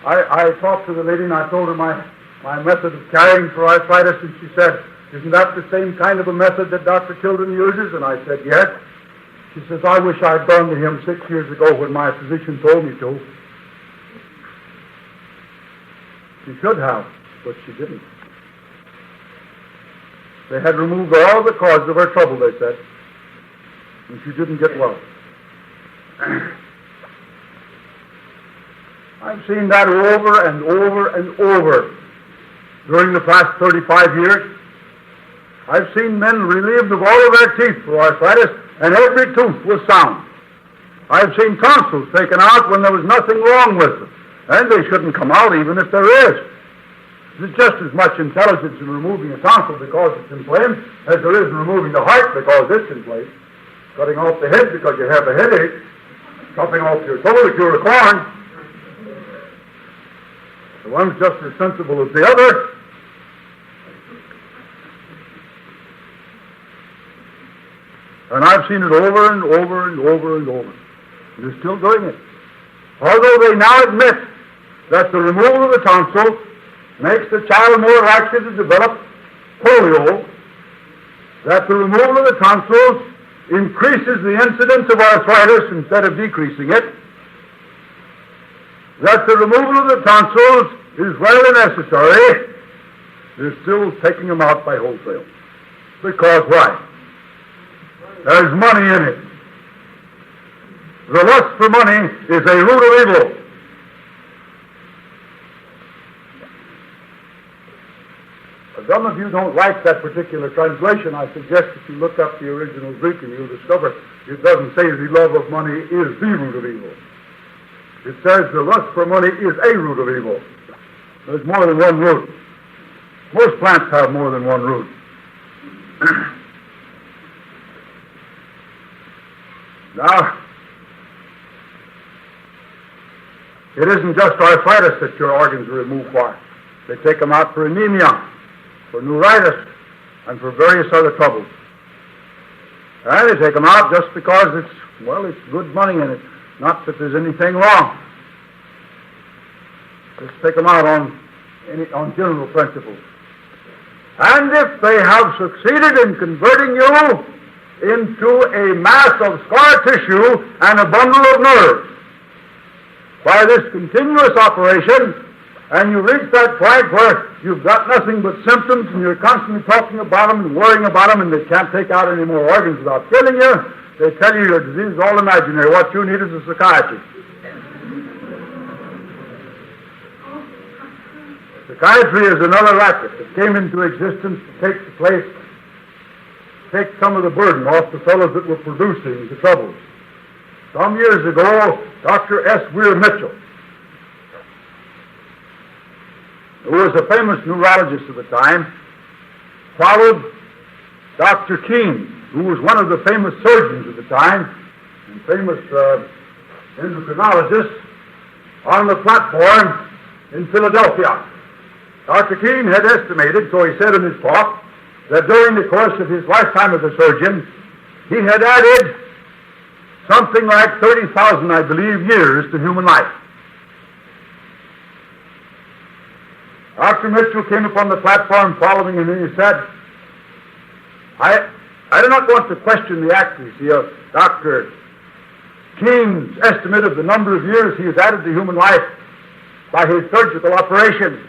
I talked to the lady and I told her my method of caring for arthritis, and she said, isn't that the same kind of a method that Dr. Tilden uses? And I said, yes. She says, I wish I'd gone to him 6 years ago when my physician told me to. She should have, but she didn't. They had removed all the cause of her trouble, they said, and she didn't get well. I've seen that over and over and over during the past 35 years. I've seen men relieved of all of their teeth for arthritis, and every tooth was sound. I've seen tonsils taken out when there was nothing wrong with them, and they shouldn't come out even if there is. There's just as much intelligence in removing a tonsil because it's inflamed as there is in removing the heart because it's inflamed. Cutting off the head because you have a headache, chopping off your toe to cure a corn. The one's just as sensible as the other. And I've seen it over and over and over and over. They're still doing it. Although they now admit that the removal of the tonsil makes the child more likely to develop polio, that the removal of the tonsils increases the incidence of arthritis instead of decreasing it, that the removal of the tonsils is very necessary, they're still taking them out by wholesale. Because why? There's money in it. The lust for money is a root of evil. If some of you don't like that particular translation, I suggest that you look up the original Greek and you'll discover it doesn't say the love of money is the root of evil. It says the lust for money is a root of evil. There's more than one root. Most plants have more than one root. Now, it isn't just arthritis that your organs are removed for. They take them out for anemia, for neuritis, and for various other troubles. And they take them out just because it's good money in it. Not that there's anything wrong. Just take them out on general principles. And if they have succeeded in converting you into a mass of scar tissue and a bundle of nerves by this continuous operation, and you reach that point where you've got nothing but symptoms and you're constantly talking about them and worrying about them and they can't take out any more organs without killing you, they tell you your disease is all imaginary. What you need is a psychiatrist. Psychiatry is another racket that came into existence to take some of the burden off the fellows that were producing the troubles. Some years ago, Dr. S. Weir Mitchell, who was a famous neurologist at the time, followed Dr. Keene, who was one of the famous surgeons at the time, and famous endocrinologist, on the platform in Philadelphia. Dr. Keene had estimated, so he said in his talk, that during the course of his lifetime as a surgeon, he had added something like 30,000, I believe, years to human life. Dr. Mitchell came upon the platform following him and he said, I do not want to question the accuracy of Dr. Keene's estimate of the number of years he has added to human life by his surgical operation.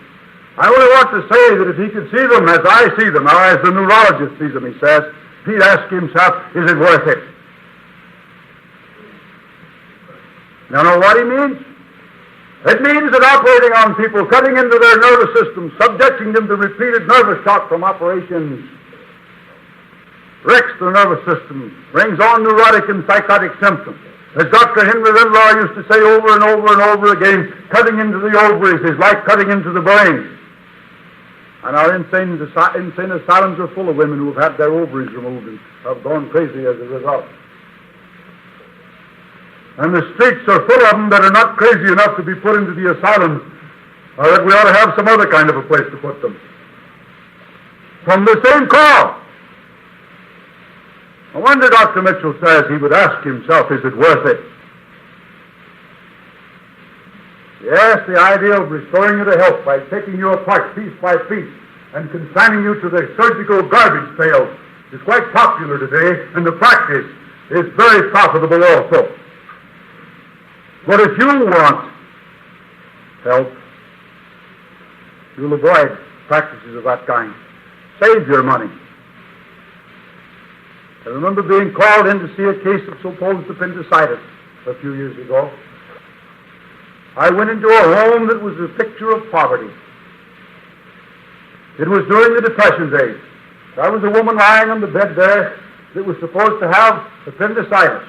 I only want to say that if he could see them as I see them, or as the neurologist sees them, he says, he'd ask himself, is it worth it? Now, know what he means? It means that operating on people, cutting into their nervous system, subjecting them to repeated nervous shock from operations, wrecks the nervous system, brings on neurotic and psychotic symptoms. As Dr. Henry Lindlaw used to say over and over and over again, cutting into the ovaries is like cutting into the brain. And our insane asylums are full of women who have had their ovaries removed and have gone crazy as a result. And the streets are full of them that are not crazy enough to be put into the asylums, or that we ought to have some other kind of a place to put them. From the same cause. No wonder Dr. Mitchell says he would ask himself, is it worth it? Yes, the idea of restoring you to health by taking you apart piece by piece and consigning you to the surgical garbage pail is quite popular today, and the practice is very profitable also. But if you want health, you'll avoid practices of that kind. Save your money. I remember being called in to see a case of supposed appendicitis a few years ago. I went into a home that was a picture of poverty. It was during the Depression days. There was a woman lying on the bed there that was supposed to have appendicitis.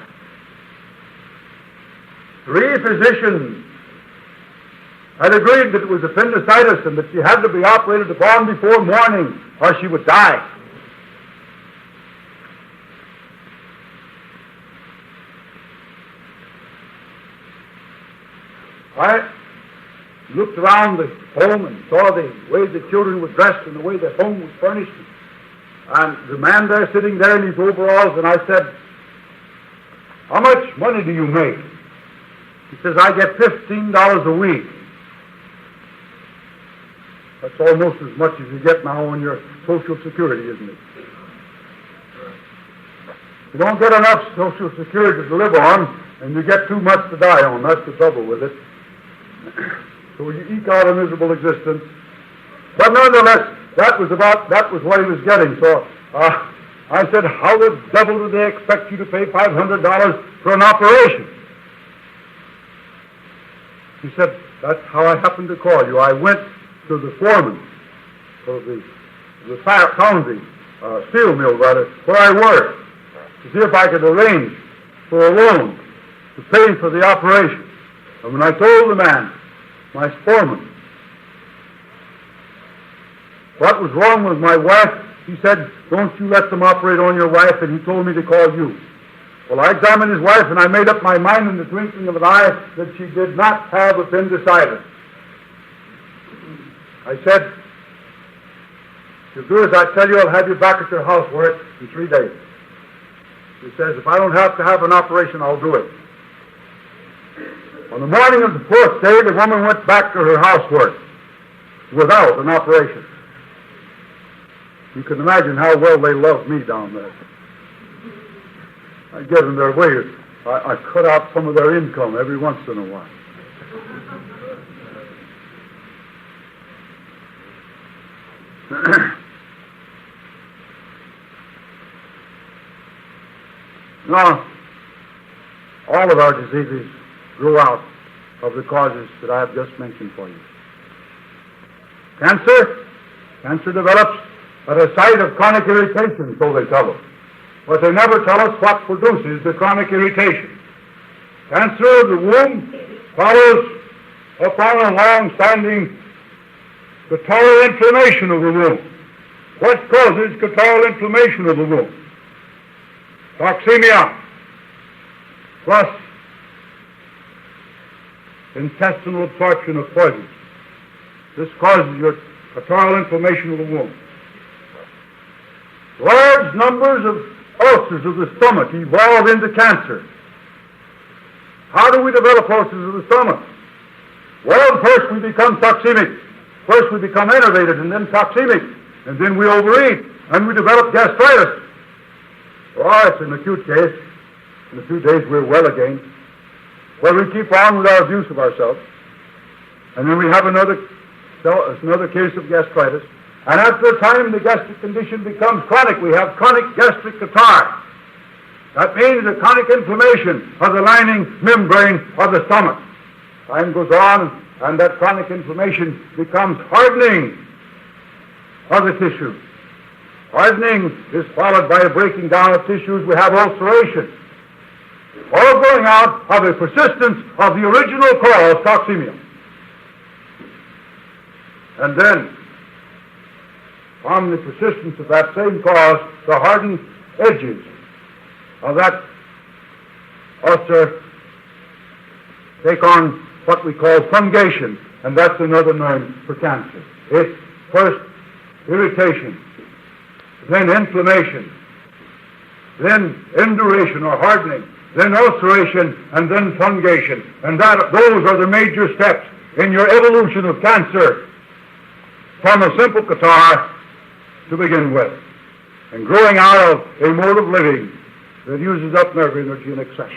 3 physicians had agreed that it was appendicitis and that she had to be operated upon before morning or she would die. I looked around the home and saw the way the children were dressed and the way the home was furnished. And the man there sitting there in his overalls, and I said, "How much money do you make?" He says, "I get $15 a week." That's almost as much as you get now on your Social Security, isn't it? You don't get enough Social Security to live on, and you get too much to die on. That's the trouble with it. So you eke out a miserable existence. But nonetheless, that was what he was getting. So I said, "How the devil do they expect you to pay $500 for an operation?" He said, "That's how I happened to call you. I went to the foreman of the county steel mill, rather, where I worked, to see if I could arrange for a loan to pay for the operation. And when I told the man, my foreman, what was wrong with my wife, he said, 'Don't you let them operate on your wife,' and he told me to call you." Well, I examined his wife, and I made up my mind in the twinkling of an eye that she did not have appendicitis. I said, "If you'll do as I tell you, I'll have you back at your house work in 3 days." He says, "If I don't have to have an operation, I'll do it." On the morning of the 4th day, the woman went back to her housework without an operation. You can imagine how well they love me down there. I get in their way. I cut out some of their income every once in a while. Now, all of our diseases grow out of the causes that I have just mentioned for you. Cancer develops at a site of chronic irritation, so they tell us. But they never tell us what produces the chronic irritation. Cancer of the womb follows upon a long-standing catarrhal inflammation of the womb. What causes catarrhal inflammation of the womb? Toxemia plus intestinal absorption of poisons. This causes your catarrhal inflammation of the womb. Large numbers of ulcers of the stomach evolve into cancer. How do we develop ulcers of the stomach? Well, first we become toxemic. First we become enervated and then toxemic. And then we overeat and we develop gastritis. Oh, it's an acute case. In a few days we're well again. Well, we keep on with our abuse of ourselves. And then we have another case of gastritis. And after a time, the gastric condition becomes chronic. We have chronic gastric catarrh. That means a chronic inflammation of the lining membrane of the stomach. Time goes on, and that chronic inflammation becomes hardening of the tissue. Hardening is followed by a breaking down of tissues. We have ulceration. All growing out of a persistence of the original cause, toxemia. And then, from the persistence of that same cause, the hardened edges of that ulcer take on what we call fungation, and that's another name for cancer. It's first irritation, then inflammation, then induration or hardening, then ulceration, and then fungation. And those are the major steps in your evolution of cancer from a simple catarrh to begin with, and growing out of a mode of living that uses up nerve energy in excess.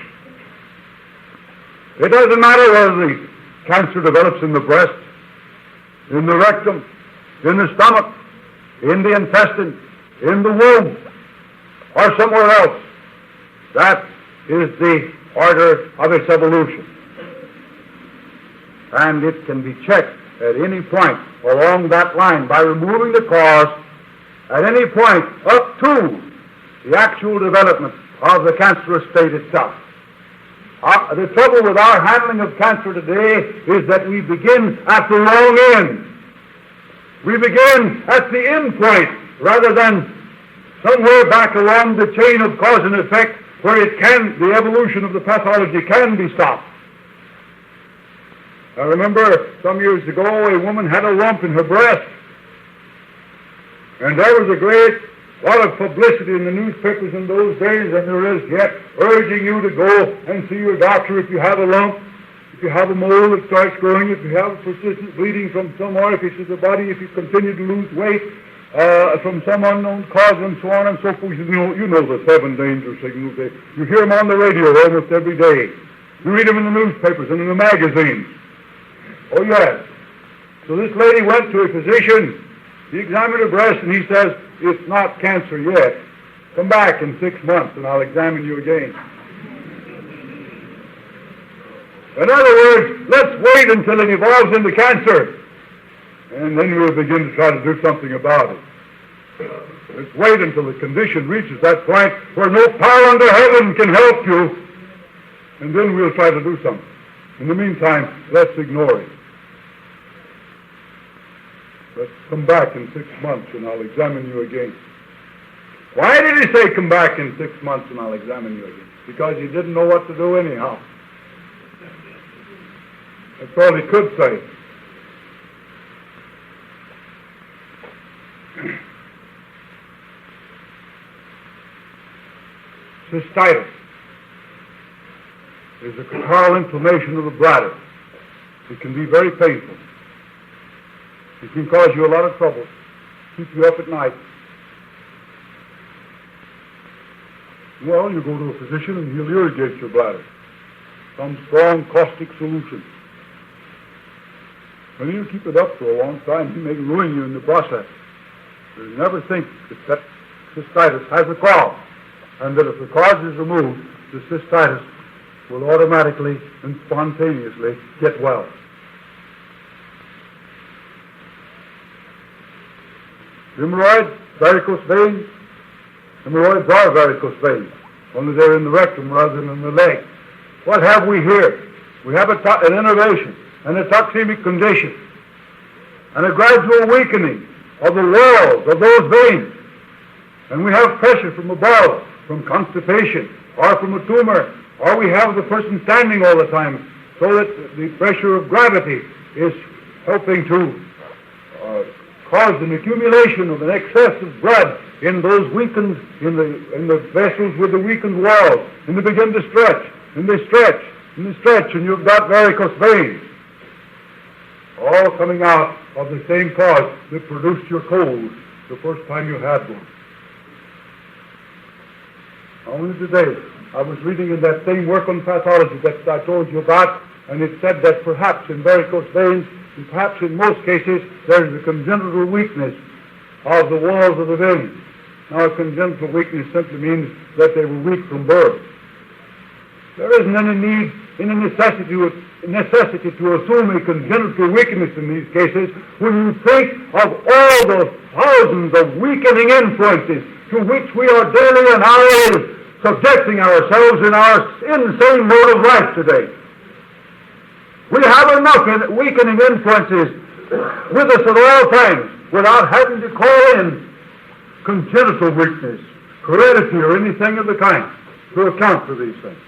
It doesn't matter whether the cancer develops in the breast, in the rectum, in the stomach, in the intestine, in the womb, or somewhere else. That is the order of its evolution. And it can be checked at any point along that line by removing the cause at any point up to the actual development of the cancerous state itself. The trouble with our handling of cancer today is that we begin at the wrong end. We begin at the end point rather than somewhere back along the chain of cause and effect where the evolution of the pathology can be stopped. I remember some years ago a woman had a lump in her breast, and there was a great lot of publicity in the newspapers in those days, and there is yet, urging you to go and see your doctor if you have a lump, if you have a mole that starts growing, if you have persistent bleeding from some orifice of the body, if you continue to lose weight from some unknown cause, and so on and so forth. You know the 7 danger signals. You hear them on the radio almost every day. You read them in the newspapers and in the magazines. Oh, yes. So this lady went to a physician. He examined her breast, and he says, "It's not cancer yet. Come back in 6 months, and I'll examine you again." In other words, let's wait until it evolves into cancer, and then we'll begin to try to do something about it. Let's wait until the condition reaches that point where no power under heaven can help you, and then we'll try to do something. In the meantime, let's ignore it. Let's come back in 6 months and I'll examine you again. Why did he say come back in 6 months and I'll examine you again? Because he didn't know what to do anyhow. That's all he could say. Cystitis is a catarrhal inflammation of the bladder. It can be very painful. It can cause you a lot of trouble, keep you up at night. Well, you go to a physician and he'll irrigate your bladder. Some strong caustic solution. When you keep it up for a long time, he may ruin you in the process. So you never think that cystitis has a cause, and that if the cause is removed, the cystitis will automatically and spontaneously get well. Hemorrhoids, varicose veins. Hemorrhoids are varicose veins, only they're in the rectum rather than in the leg. What have we here? We have an innervation, an toxemic condition, and a gradual weakening of the walls of those veins. And we have pressure from above, from constipation, or from a tumor, or we have the person standing all the time, so that the pressure of gravity is helping to cause an accumulation of an excess of blood in those weakened, in the vessels with the weakened walls, and they begin to stretch, and they stretch, and they stretch, and you've got varicose veins, all coming out of the same cause that produced your cold the first time you had one. Only today, I was reading in that same work on pathology that I told you about, and it said that perhaps in varicose veins, and perhaps in most cases, there is a congenital weakness of the walls of the veins. Now, a congenital weakness simply means that they were weak from birth. There isn't any need, any necessity to assume a congenital weakness in these cases when you think of all the thousands of weakening influences to which we are daily and hourly subjecting ourselves in our insane mode of life today. We have enough weakening influences with us at all times without having to call in congenital weakness, heredity, or anything of the kind to account for these things.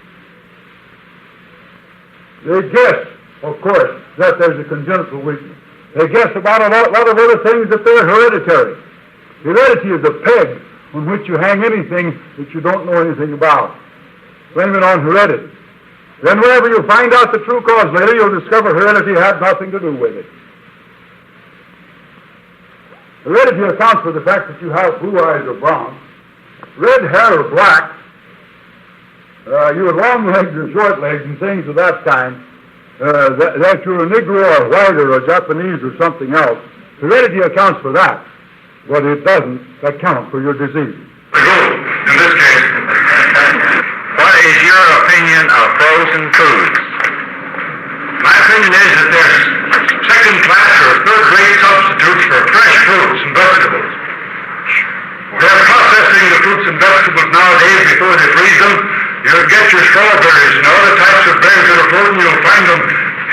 They guess, of course, that there's a congenital weakness. They guess about a lot of other things that they're hereditary. Heredity is a peg on which you hang anything that you don't know anything about. Blame it on heredity. Then whenever you find out the true cause later, you'll discover heredity had nothing to do with it. Heredity accounts for the fact that you have blue eyes or brown, red hair or black, you have long legs or short legs and things of that kind, that you're a Negro or white or a Japanese or something else. Heredity accounts for that, but it doesn't account for your disease. In this case, what is your opinion of frozen foods? My opinion is that they're second-class or third-rate substitutes for fresh fruits and vegetables. They're processing the fruits and vegetables nowadays before they freeze them. You'll get your strawberries and other types of berries that are frozen. You'll find them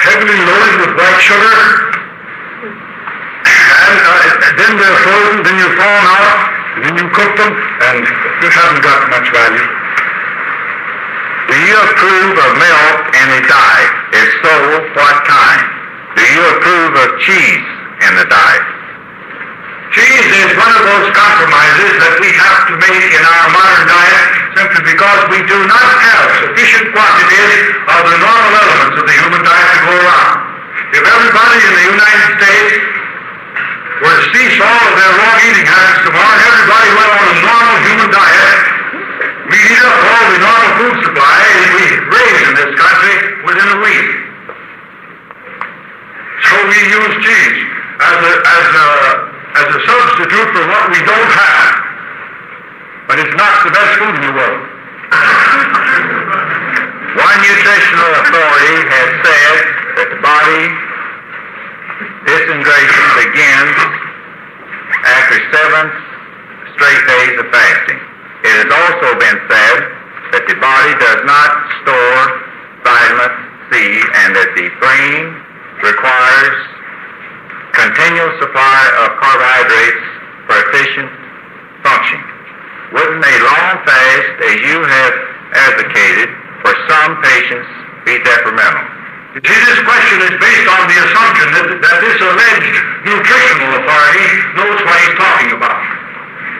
heavily loaded with white sugar. And then they're frozen, then you thaw them out, and then you cook them, and this hasn't got much value. Do you approve of milk in a diet? If so, what kind? Do you approve of cheese in the diet? Cheese is one of those compromises that we have to make in our modern diet simply because we do not have sufficient quantities of the normal elements of the human diet to go around. If everybody in the United States were to cease all of their wrong eating habits tomorrow and everybody went on a normal human diet, we'd eat up all the normal food supply we raise in this country within a week. So we use cheese as a substitute for what we don't have. But it's not the best food in the world. One nutritional authority has said that the body disintegration begins after 7 straight days of fasting. It has also been said that the body does not store vitamin C and that the brain requires continual supply of carbohydrates for efficient function. Wouldn't a long fast, as you have advocated, for some patients be detrimental? You see, this question is based on the assumption that this alleged nutritional authority knows what he's talking about.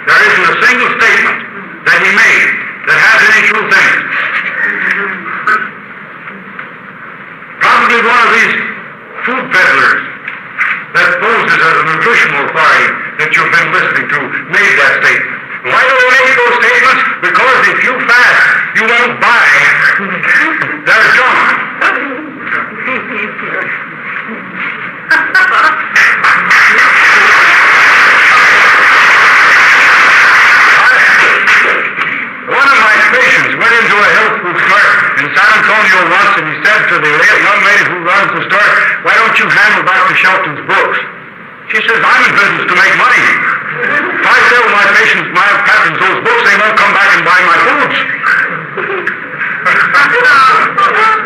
There isn't a single statement that he made that has any truth in it. Probably one of these food peddlers that poses as a nutritional authority that you've been listening to made that statement. Why do they make those statements? Because if you fast, you won't buy their junk. One of my patients went into a health food store in San Antonio once, and he said to the young lady who runs the store, "Why don't you handle Dr. Shelton's books?" She says, "I'm in business to make money. If I sell my patients, my patrons, those books, they won't come back and buy my foods."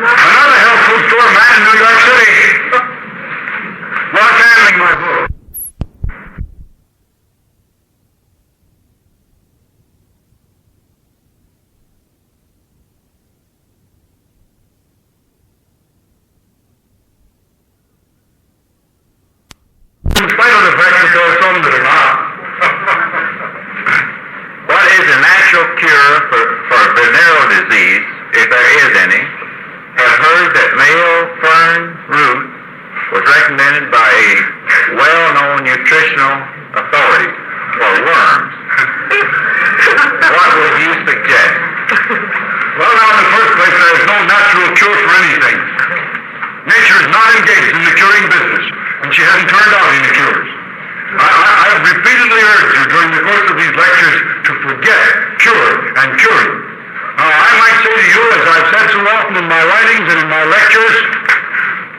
Another health food store man in New York City was handling my books. In spite of the fact that there are some that are not. What is a natural cure for venereal disease, if there is any? Have heard that male fern root was recommended by a well-known nutritional authority for worms. What would you suggest? Well, now, in the first place, there is no natural cure for anything. Nature is not engaged in the curing business, and she hasn't turned out any cures. I've repeatedly urged you during the course of these lectures to forget cure and curing. Now, I might say to you, as I've said so often in my writings and in my lectures,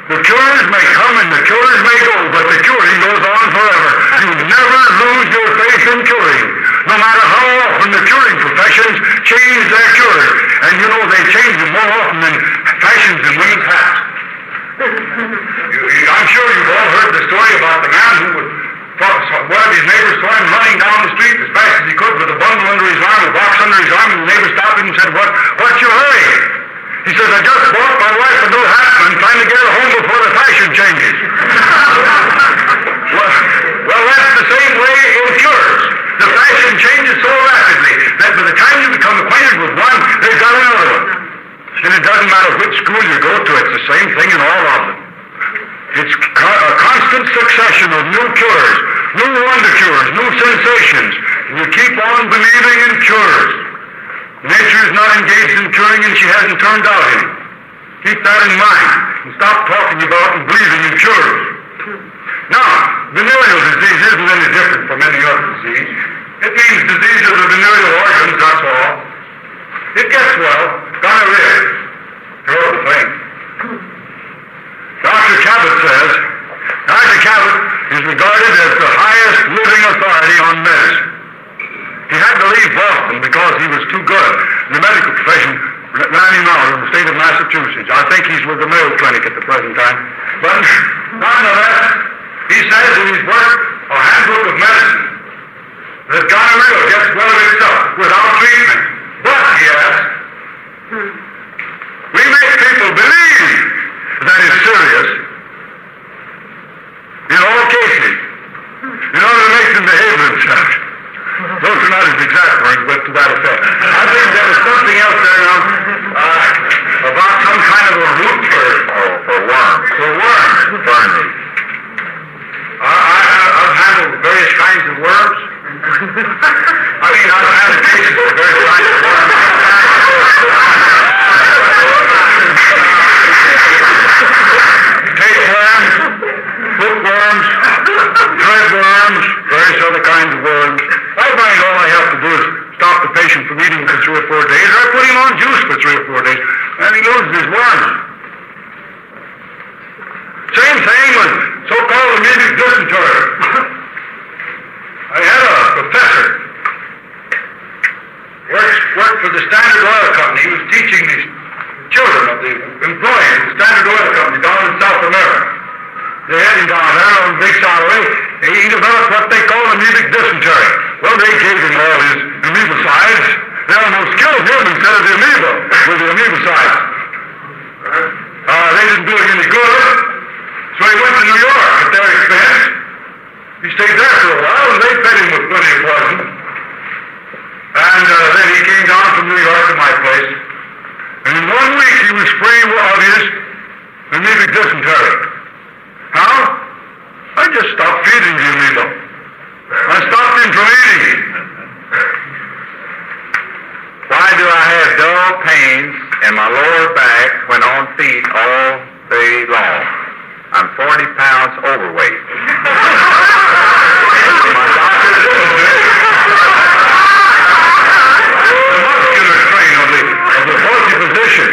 the cures may come and the cures may go, but the curing goes on forever. You never lose your faith in curing, no matter how often the curing professions change their cures. And you know, they change them more often than fashions in women's hats. I'm sure you've all heard the story about the man who one of his neighbors saw him running down the street as fast as he could with a bundle under his arm, a box under his arm, and the neighbor stopped him and said, What's your hurry? He says, "I just bought my wife a new hat and I'm trying to get her home before the fashion changes." Well, that's the same way in cures. The fashion changes so rapidly that by the time you become acquainted with one, they've got another one. And it doesn't matter which school you go to, it's the same thing in all of them. It's a constant succession of new cures, new wonder cures, new sensations. And you keep on believing in cures. Nature is not engaged in curing and she hasn't turned out any. Keep that in mind and stop talking about and believing in cures. Now, venereal disease isn't any different from any other disease. It means disease of the venereal organs, that's all. It gets well, gonorrhea, the whole thing. Dr. Cabot says, Dr. Cabot is regarded as the highest living authority on medicine. He had to leave Boston because he was too good. The medical profession ran him out of the state of Massachusetts. I think he's with the Mayo Clinic at the present time. But nonetheless, he says in his work, A Handbook of Medicine, that gonorrhea gets well of itself without treatment. But, he asks, we make people believe that it's serious in all cases in order to make them behave themselves. Those are not his exact words, but to that effect. I think there was something else there now about some kind of a root for worms. For worms. Burn root. I've handled various kinds of worms. I mean, I've handled cases of various kinds of worms. Tapeworms, hookworms, threadworms, various other kinds of worms. I find all I have to do is stop the patient from eating for 3 or 4 days, or I put him on juice for 3 or 4 days, and he loses his worms. Same thing with so-called amoebic dysentery. I had a professor worked for the Standard Oil Company. He was teaching these children of the employees of the Standard Oil Company down in South America. They had him down there on big salary. He developed what they call amoebic dysentery. Well, they gave him all his amoebicides. They almost killed him instead of the amoeba with the amoebicides. They didn't do him any good. So he went to New York at their expense. He stayed there for a while, and they fed him with plenty of poison. And then he came down from New York to my place. And in 1 week, he was free of his amoebic dysentery. How? I just stopped feeding the amoeba. I stopped him from eating. Why do I have dull pains in my lower back when on feet all day long? I'm 40 pounds overweight. My doctor the muscular strain of the faulty position.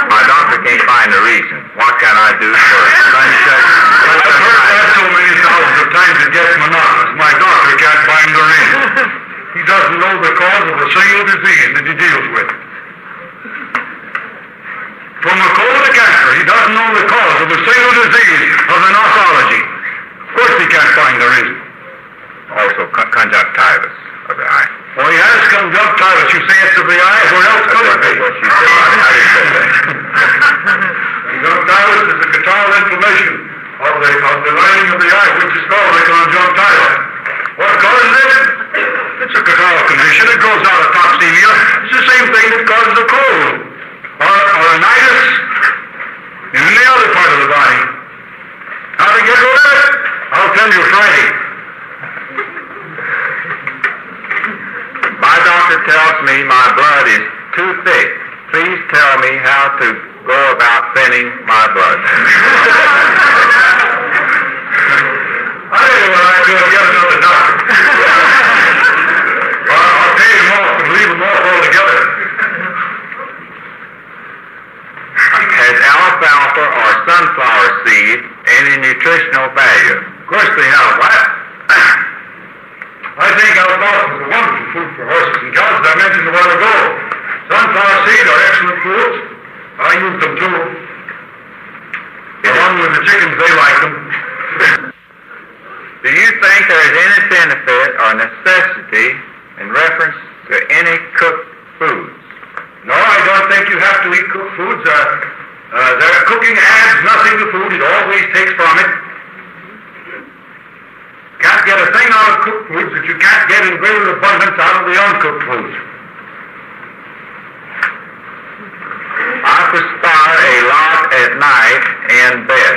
My doctor can't find the reason. What can I do for sunshine? I've heard that so many thousands of times it gets monotonous. My doctor can't find the reason. He doesn't know the cause of a single disease that he deals with. From a cold to cancer, he doesn't know the cause of a single disease of the nosology. Of course he can't find the reason. Also conjunctivitis of the eye. Well, he has conjunctivitis. You say it's of the eye, where else could it be? What she said. I didn't say that. Conjunctivitis is a catarrhal inflammation of the lining of the eye, which is called a conjunctiva. What causes it? It's a catarrhal condition. It grows out of toxemia. It's the same thing that causes a cold or rhinitis in any other part of the body. How to get rid of it? I'll tell you Friday. My doctor tells me my blood is too thick. Please tell me how to go about thinning my blood. I tell you what I do, get another doctor. I'll pay him off and leave him off altogether. Has alfalfa or sunflower seed any nutritional value? Of course they have. What? I think alfalfa is a wonderful food for horses and cows, as I mentioned a while ago. Sunflower seed are excellent foods. I use them too. Along with the chickens, they like them. Do you think there is any benefit or necessity in reference to any cooked foods? No, I don't think you have to eat cooked foods. Cooking adds nothing to food. It always takes from it. Can't get a thing out of cooked foods that you can't get in greater abundance out of the uncooked foods. I perspire a lot at night in bed.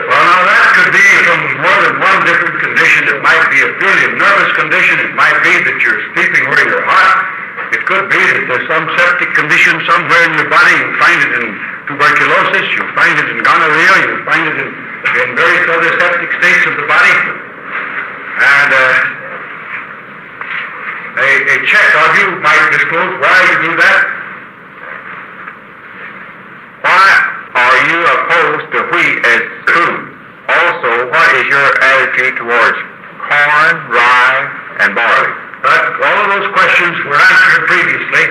Well, now that could be from more than one different condition. It might be a purely nervous condition. It might be that you're sleeping where you're hot. It could be that there's some septic condition somewhere in your body. You find it in tuberculosis, you find it in gonorrhea, you find it in various other septic states of the body. And a check of you might disclose why you do that. Why are you opposed to wheat as food? Also, what is your attitude towards corn, rye, and barley? But all of those questions were answered previously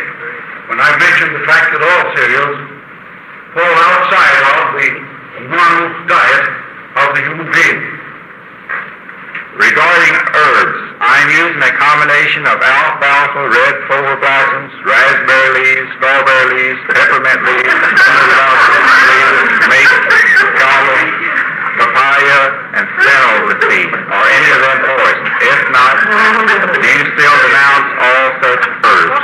when I mentioned the fact that all cereals fall outside of the normal diet of the human being. Regarding herbs, I'm using a combination of alfalfa, red clover blossoms, raspberry leaves, strawberry leaves, peppermint leaves, leaves, mace, callum, papaya, and fennel seed. Are any of them poison? If not, do you still denounce all such herbs?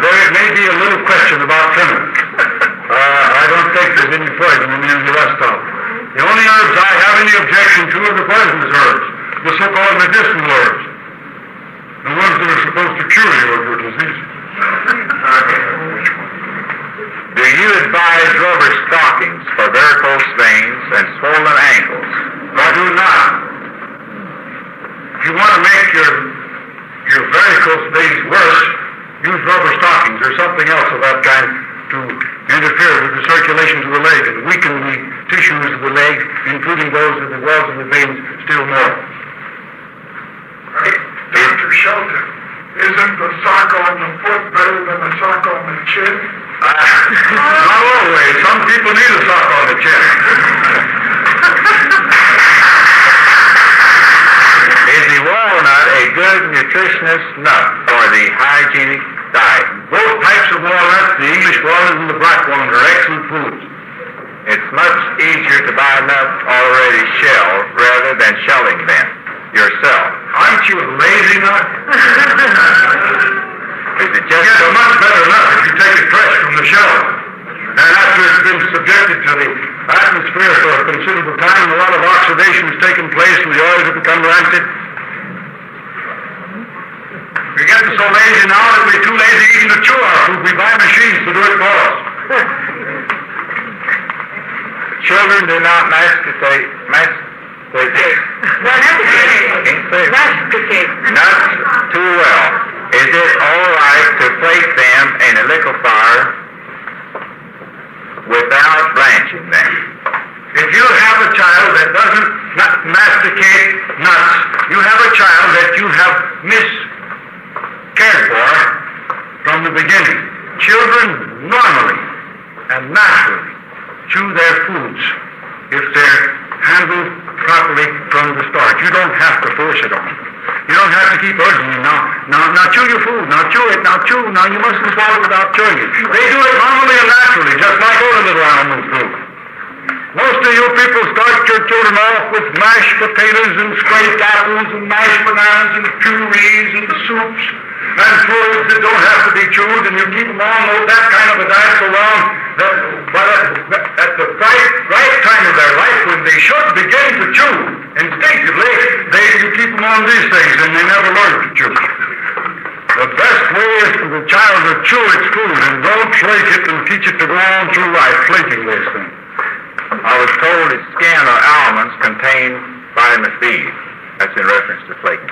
There may be a little question about fennel. I don't think there's any poison in any of the rest of them. The only herbs I have any objection to are the poisonous herbs, the so-called medicinal herbs, the ones that are supposed to cure you of your disease. Do you advise rubber stockings for varicose veins and swollen ankles? I do not. If you want to make your varicose veins worse, use rubber stockings or something else of that kind to interfere with the circulation of the leg and weaken the tissues of the leg, including those of the walls of the veins, still more. Dr. Shelton, isn't the sock on the foot better than the sock on the chin? Not always. Some people need a sock on the chin. Is the walnut a good nutritionist nut for the hygienic diet? Both types of walnuts, the English walnut and the black walnut, are excellent foods. It's much easier to buy nuts already shelled rather than shelling them yourself. Aren't you a lazy nut? Is it just It's a much better nut if you take it fresh from the shell. And after it's been subjected to the atmosphere for a considerable time, a lot of oxidation has taken place and the oils have become rancid. We're getting so lazy now that we're too lazy even to chew our food. We buy machines to do it for us. children do not masticate nuts too well? Is it all right to flake them in a liquefier without blanching them? If you have a child that doesn't masticate nuts, you have a child that you have miscared for from the beginning. Children normally and naturally chew their foods if they're handled properly from the start. You don't have to force it on them. You don't have to keep urging them. Now chew your food. Now chew it. Now chew. Now you mustn't swallow without chewing it. They do it normally and naturally, just like other little animals do. Most of you people start your children off with mashed potatoes and scraped apples and mashed bananas and purees and soups and foods that don't have to be chewed, and you keep them on that kind of a diet so long that at the right time of their life, when they should begin to chew instinctively, you keep them on these things and they never learn to chew. The best way is for the child to chew its food, and don't flake it and teach it to go on through life flaking this thing. I was told that skin or almonds contain vitamin B. That's in reference to flaking.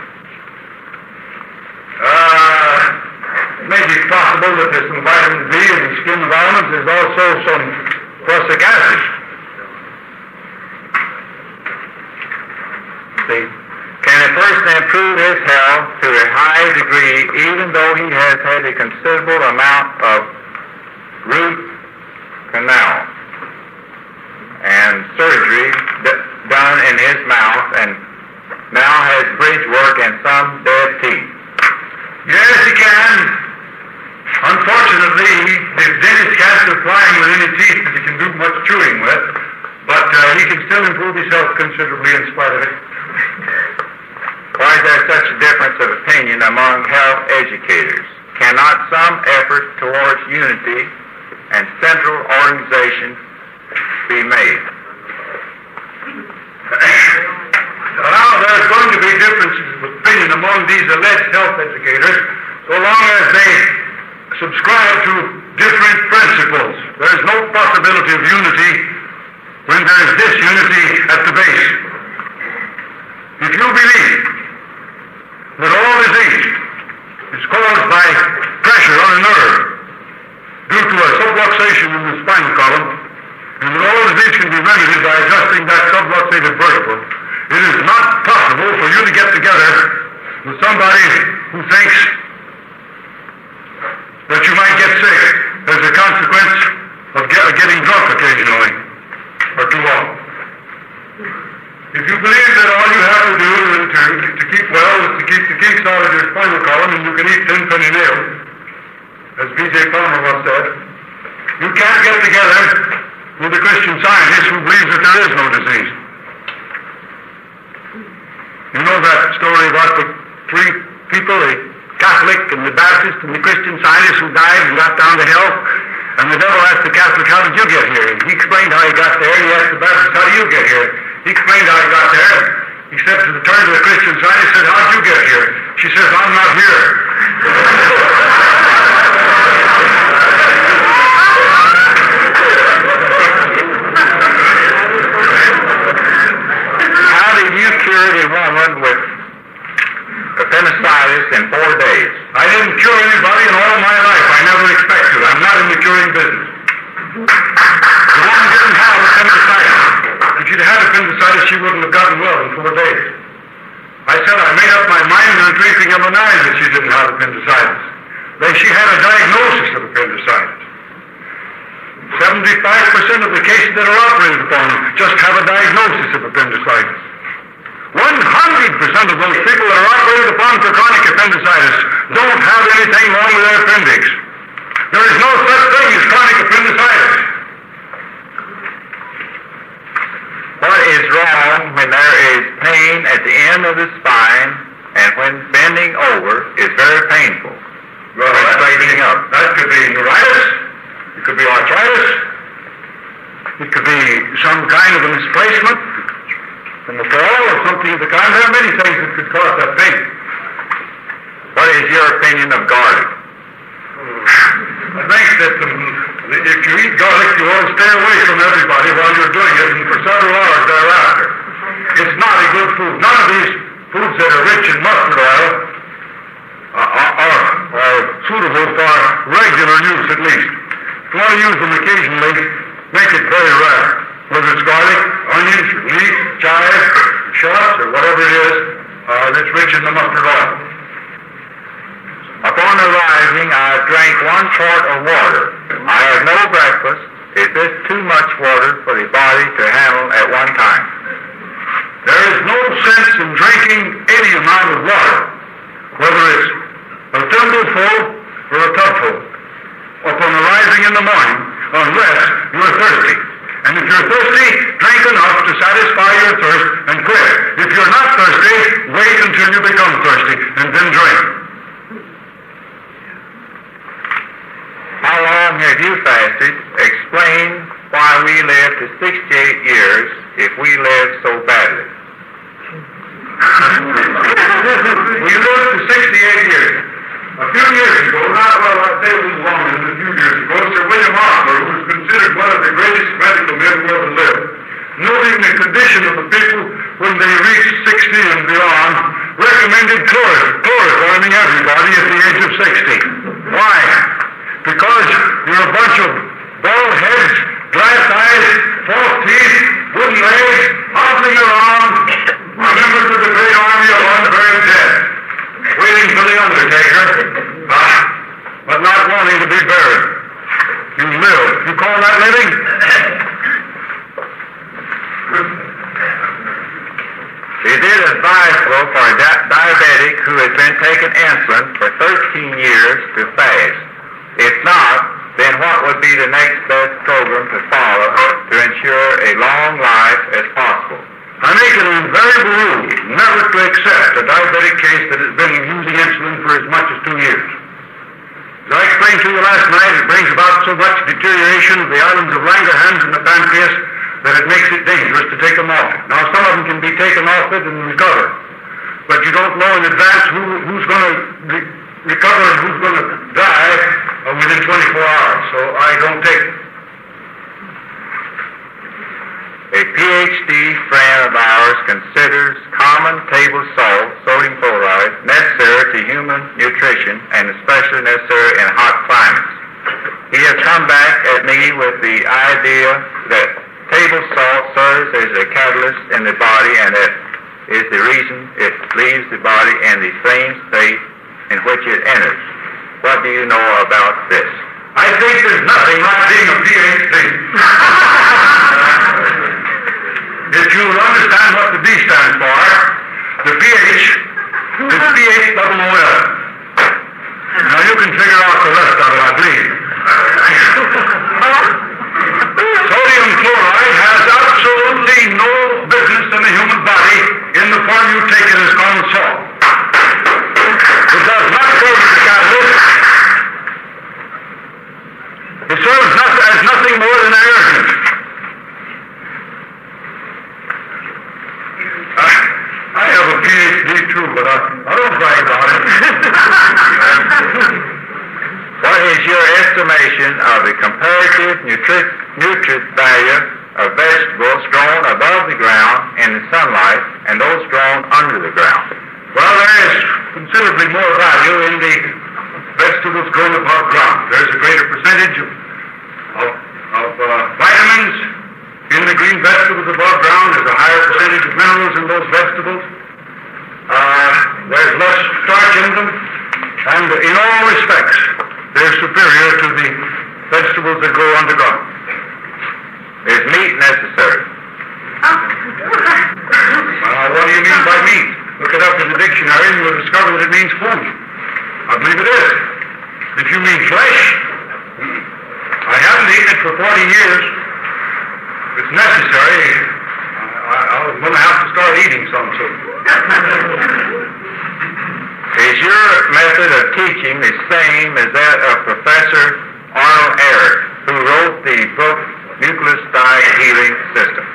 It may be possible that there's some vitamin B in the skin of almonds. There's also some prussic acid. See, can a person improve his health to a high degree even though he has had a considerable amount of root canal and surgery done in his mouth and now has bridge work and some dead teeth? Yes, he can. Unfortunately, the dentist can't supply him with any teeth that he can do much chewing with, but he can still improve his health considerably in spite of it. Why is there such a difference of opinion among health educators? Cannot some effort towards unity and central organization be made? Now, there's going to be differences of opinion among these alleged health educators so long as they subscribe to different principles. There is no possibility of unity when there is disunity at the base. If you believe that all disease is caused by pressure on a nerve due to a subluxation in the spinal column, and that all disease can be remedied by adjusting that subluxated vertebra, it is not possible for you to get together with somebody who thinks that you might get sick as a consequence of getting drunk occasionally or too often. If you believe that all you have to do to keep well is to keep the kinks out of your spinal column and you can eat 10 penny nails, as B.J. Palmer once said, you can't get together with a Christian scientist who believes that there is no disease. You know that story about the three people, the Catholic and the Baptist and the Christian scientist who died and got down to hell? And the devil asked the Catholic, how did you get here? And he explained how he got there. He asked the Baptist, how do you get here? He explained how he got there. He said to the turn to the Christian scientist, said, how'd you get here? She says, I'm not here. How did you cure the woman with appendicitis in 4 days? I didn't cure anybody in all my life. I never expect to. I'm not in the curing business. The woman didn't have appendicitis. If she'd had appendicitis, she wouldn't have gotten well in 4 days. I said I made up my mind on drinking lemonade that she didn't have appendicitis. Then she had a diagnosis of appendicitis. 75% of the cases that are operated upon just have a diagnosis of appendicitis. 100% of those people that are operated upon for chronic appendicitis don't have anything wrong with their appendix. There is no such thing as chronic appendicitis. What is wrong when there is pain at the end of the spine and when bending over is very painful? Well, straightening up. That could be neuritis. It could be arthritis. It could be some kind of a misplacement from the fall or something of the kind. There are many things that could cause that pain. What is your opinion of garlic? I think that if you eat garlic, you ought to stay away from everybody while you're doing it and for several hours thereafter. It's not a good food. None of these foods that are rich in mustard oil are suitable for regular use at least. If you want to use them occasionally, make it very rare. Whether it's garlic, onions, leek, chive, shallots, or whatever it is that's rich in the mustard oil. Upon arriving, I drank 1 quart of water. I had no breakfast. Is this too much water for the body to handle at one time? There is no sense in drinking any amount of water, whether it's a thimbleful or a tubful, upon arriving in the morning, unless you're thirsty. And if you're thirsty, drink enough to satisfy your thirst and quit. If you're not thirsty, wait until you become thirsty and then drink. How long have you fasted? Explain why we live to 68 years if we live so badly. We lived to 68 years. A few years ago, I'd say it was longer than a few years ago, Sir William Harper, who was considered one of the greatest medical men who ever lived, noting the condition of the people when they reached 60 and beyond, recommended chloroforming everybody at the age of 60. Why? Because you're a bunch of bald heads, glass eyes, false teeth, wooden legs, hobbling around, members of the great army of unburied dead, waiting for the undertaker, but not wanting to be buried. You live. You call that living? Is it advisable for a diabetic who has been taking insulin for 13 years to fast? If not, then what would be the next best program to follow to ensure a long life as possible? I make it an invariable rule never to accept a diabetic case that has been using insulin for as much as 2 years. As I explained to you last night, it brings about so much deterioration of the islands of Langerhans and the pancreas that it makes it dangerous to take them off it. Now, some of them can be taken off it and recover, but you don't know in advance who's going to recover and who's going to die within 24 hours, so I don't take it. A PhD friend of ours considers common table salt, sodium chloride, necessary to human nutrition and especially necessary in hot climates. He has come back at me with the idea that table salt serves as a catalyst in the body and that is the reason it leaves the body in the same state in which it enters. What do you know about this? I think there's nothing like being a PhD. If you understand what the B stands for, the PH is PH-double-O-L. Now you can figure out the rest of it, I believe. Sodium chloride has absolutely no business in the human body in the form you take it as common salt. It does not serve as a catalyst. It serves as nothing more than an irritant. I have a PhD too, but I don't brag about it. What is your estimation of the comparative nutrient value of vegetables grown above the ground in the sunlight and those grown under the ground? Well, there is considerably more value in the vegetables grown above ground. There's a greater percentage of vitamins in the green vegetables above ground. There's a higher percentage of minerals in those vegetables. There's less starch in them, and in all respects, they're superior to the vegetables that grow underground. Is meat necessary? What do you mean by meat? Look it up in the dictionary and you'll discover that it means food. I believe it is. If you mean flesh, I haven't eaten it for 40 years. If it's necessary, I'm going to have to start eating some soon. Is your method of teaching the same as that of Professor Arnold Ehret, who wrote the book Nucleoside Healing System?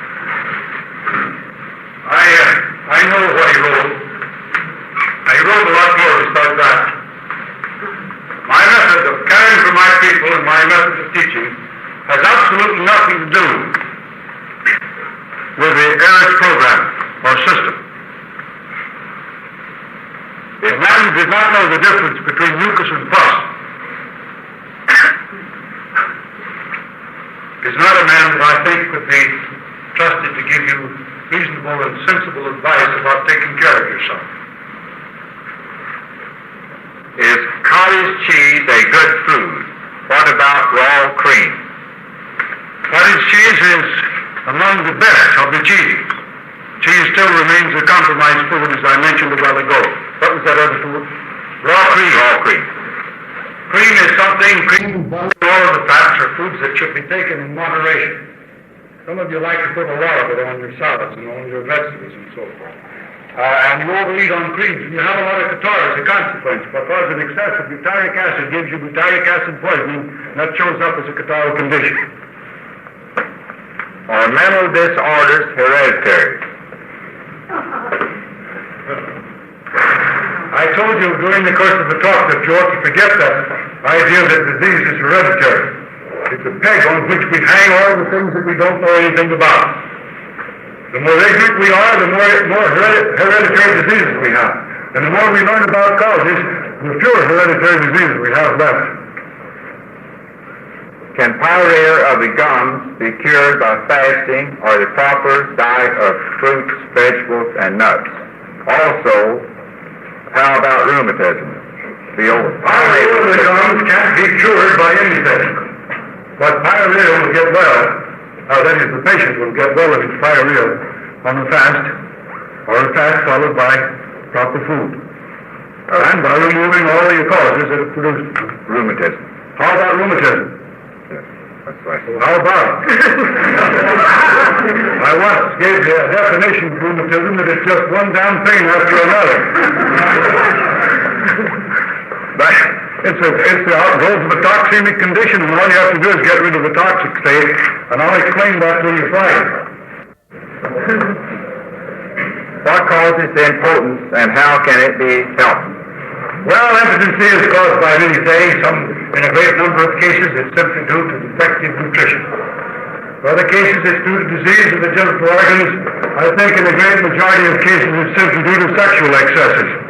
I know what he wrote. He wrote a lot more besides that. My method of caring for my people and my method of teaching has absolutely nothing to do with the Ehret program or system. If man did not know the difference between mucus and pus, is not a man that I think could be trusted to give you reasonable and sensible advice about taking care of yourself. Is cottage cheese a good food? What about raw cream? Cottage cheese is among the best of the cheeses. Cheese still remains a compromised food, as I mentioned a while ago. What was that other food? Raw cream. Raw cream. Cream is something, cream and all of the fats are foods that should be taken in moderation. Some of you like to put a lot of it on your salads and on your vegetables and so forth. And you overeat on creams, and you have a lot of catarrh as a consequence, because an excess of butyric acid gives you butyric acid poisoning, and that shows up as a catarrhal condition. Are mental disorders hereditary? I told you during the course of the talk that you ought to forget that idea that disease is hereditary. It's a peg on which we hang all the things that we don't know anything about. The more ignorant we are, the more hereditary diseases we have. And the more we learn about causes, the fewer hereditary diseases we have left. Can pyorrhea of the gums be cured by fasting or the proper diet of fruits, vegetables, and nuts? Also, how about rheumatism? Pyorrhea of the gums can't be cured by anything. But pyorrhea will get well. That is, the patient will get well of his pyorrhea on a fast, or a fast followed by proper food. And by removing all the causes that have produced Rheumatism. How about rheumatism? That's right. Well, how about it? I once gave the definition of rheumatism that it's just one damn pain after another. But it's the outgrowth of a toxemic condition, and all you have to do is get rid of the toxic state, and I'll explain that to you Friday. What causes impotence and how can it be helped? Well, impotency is caused by many things. Some In a great number of cases, it's simply due to defective nutrition. For other cases, it's due to disease of the genital organs. I think in a great majority of cases, it's simply due to sexual excesses.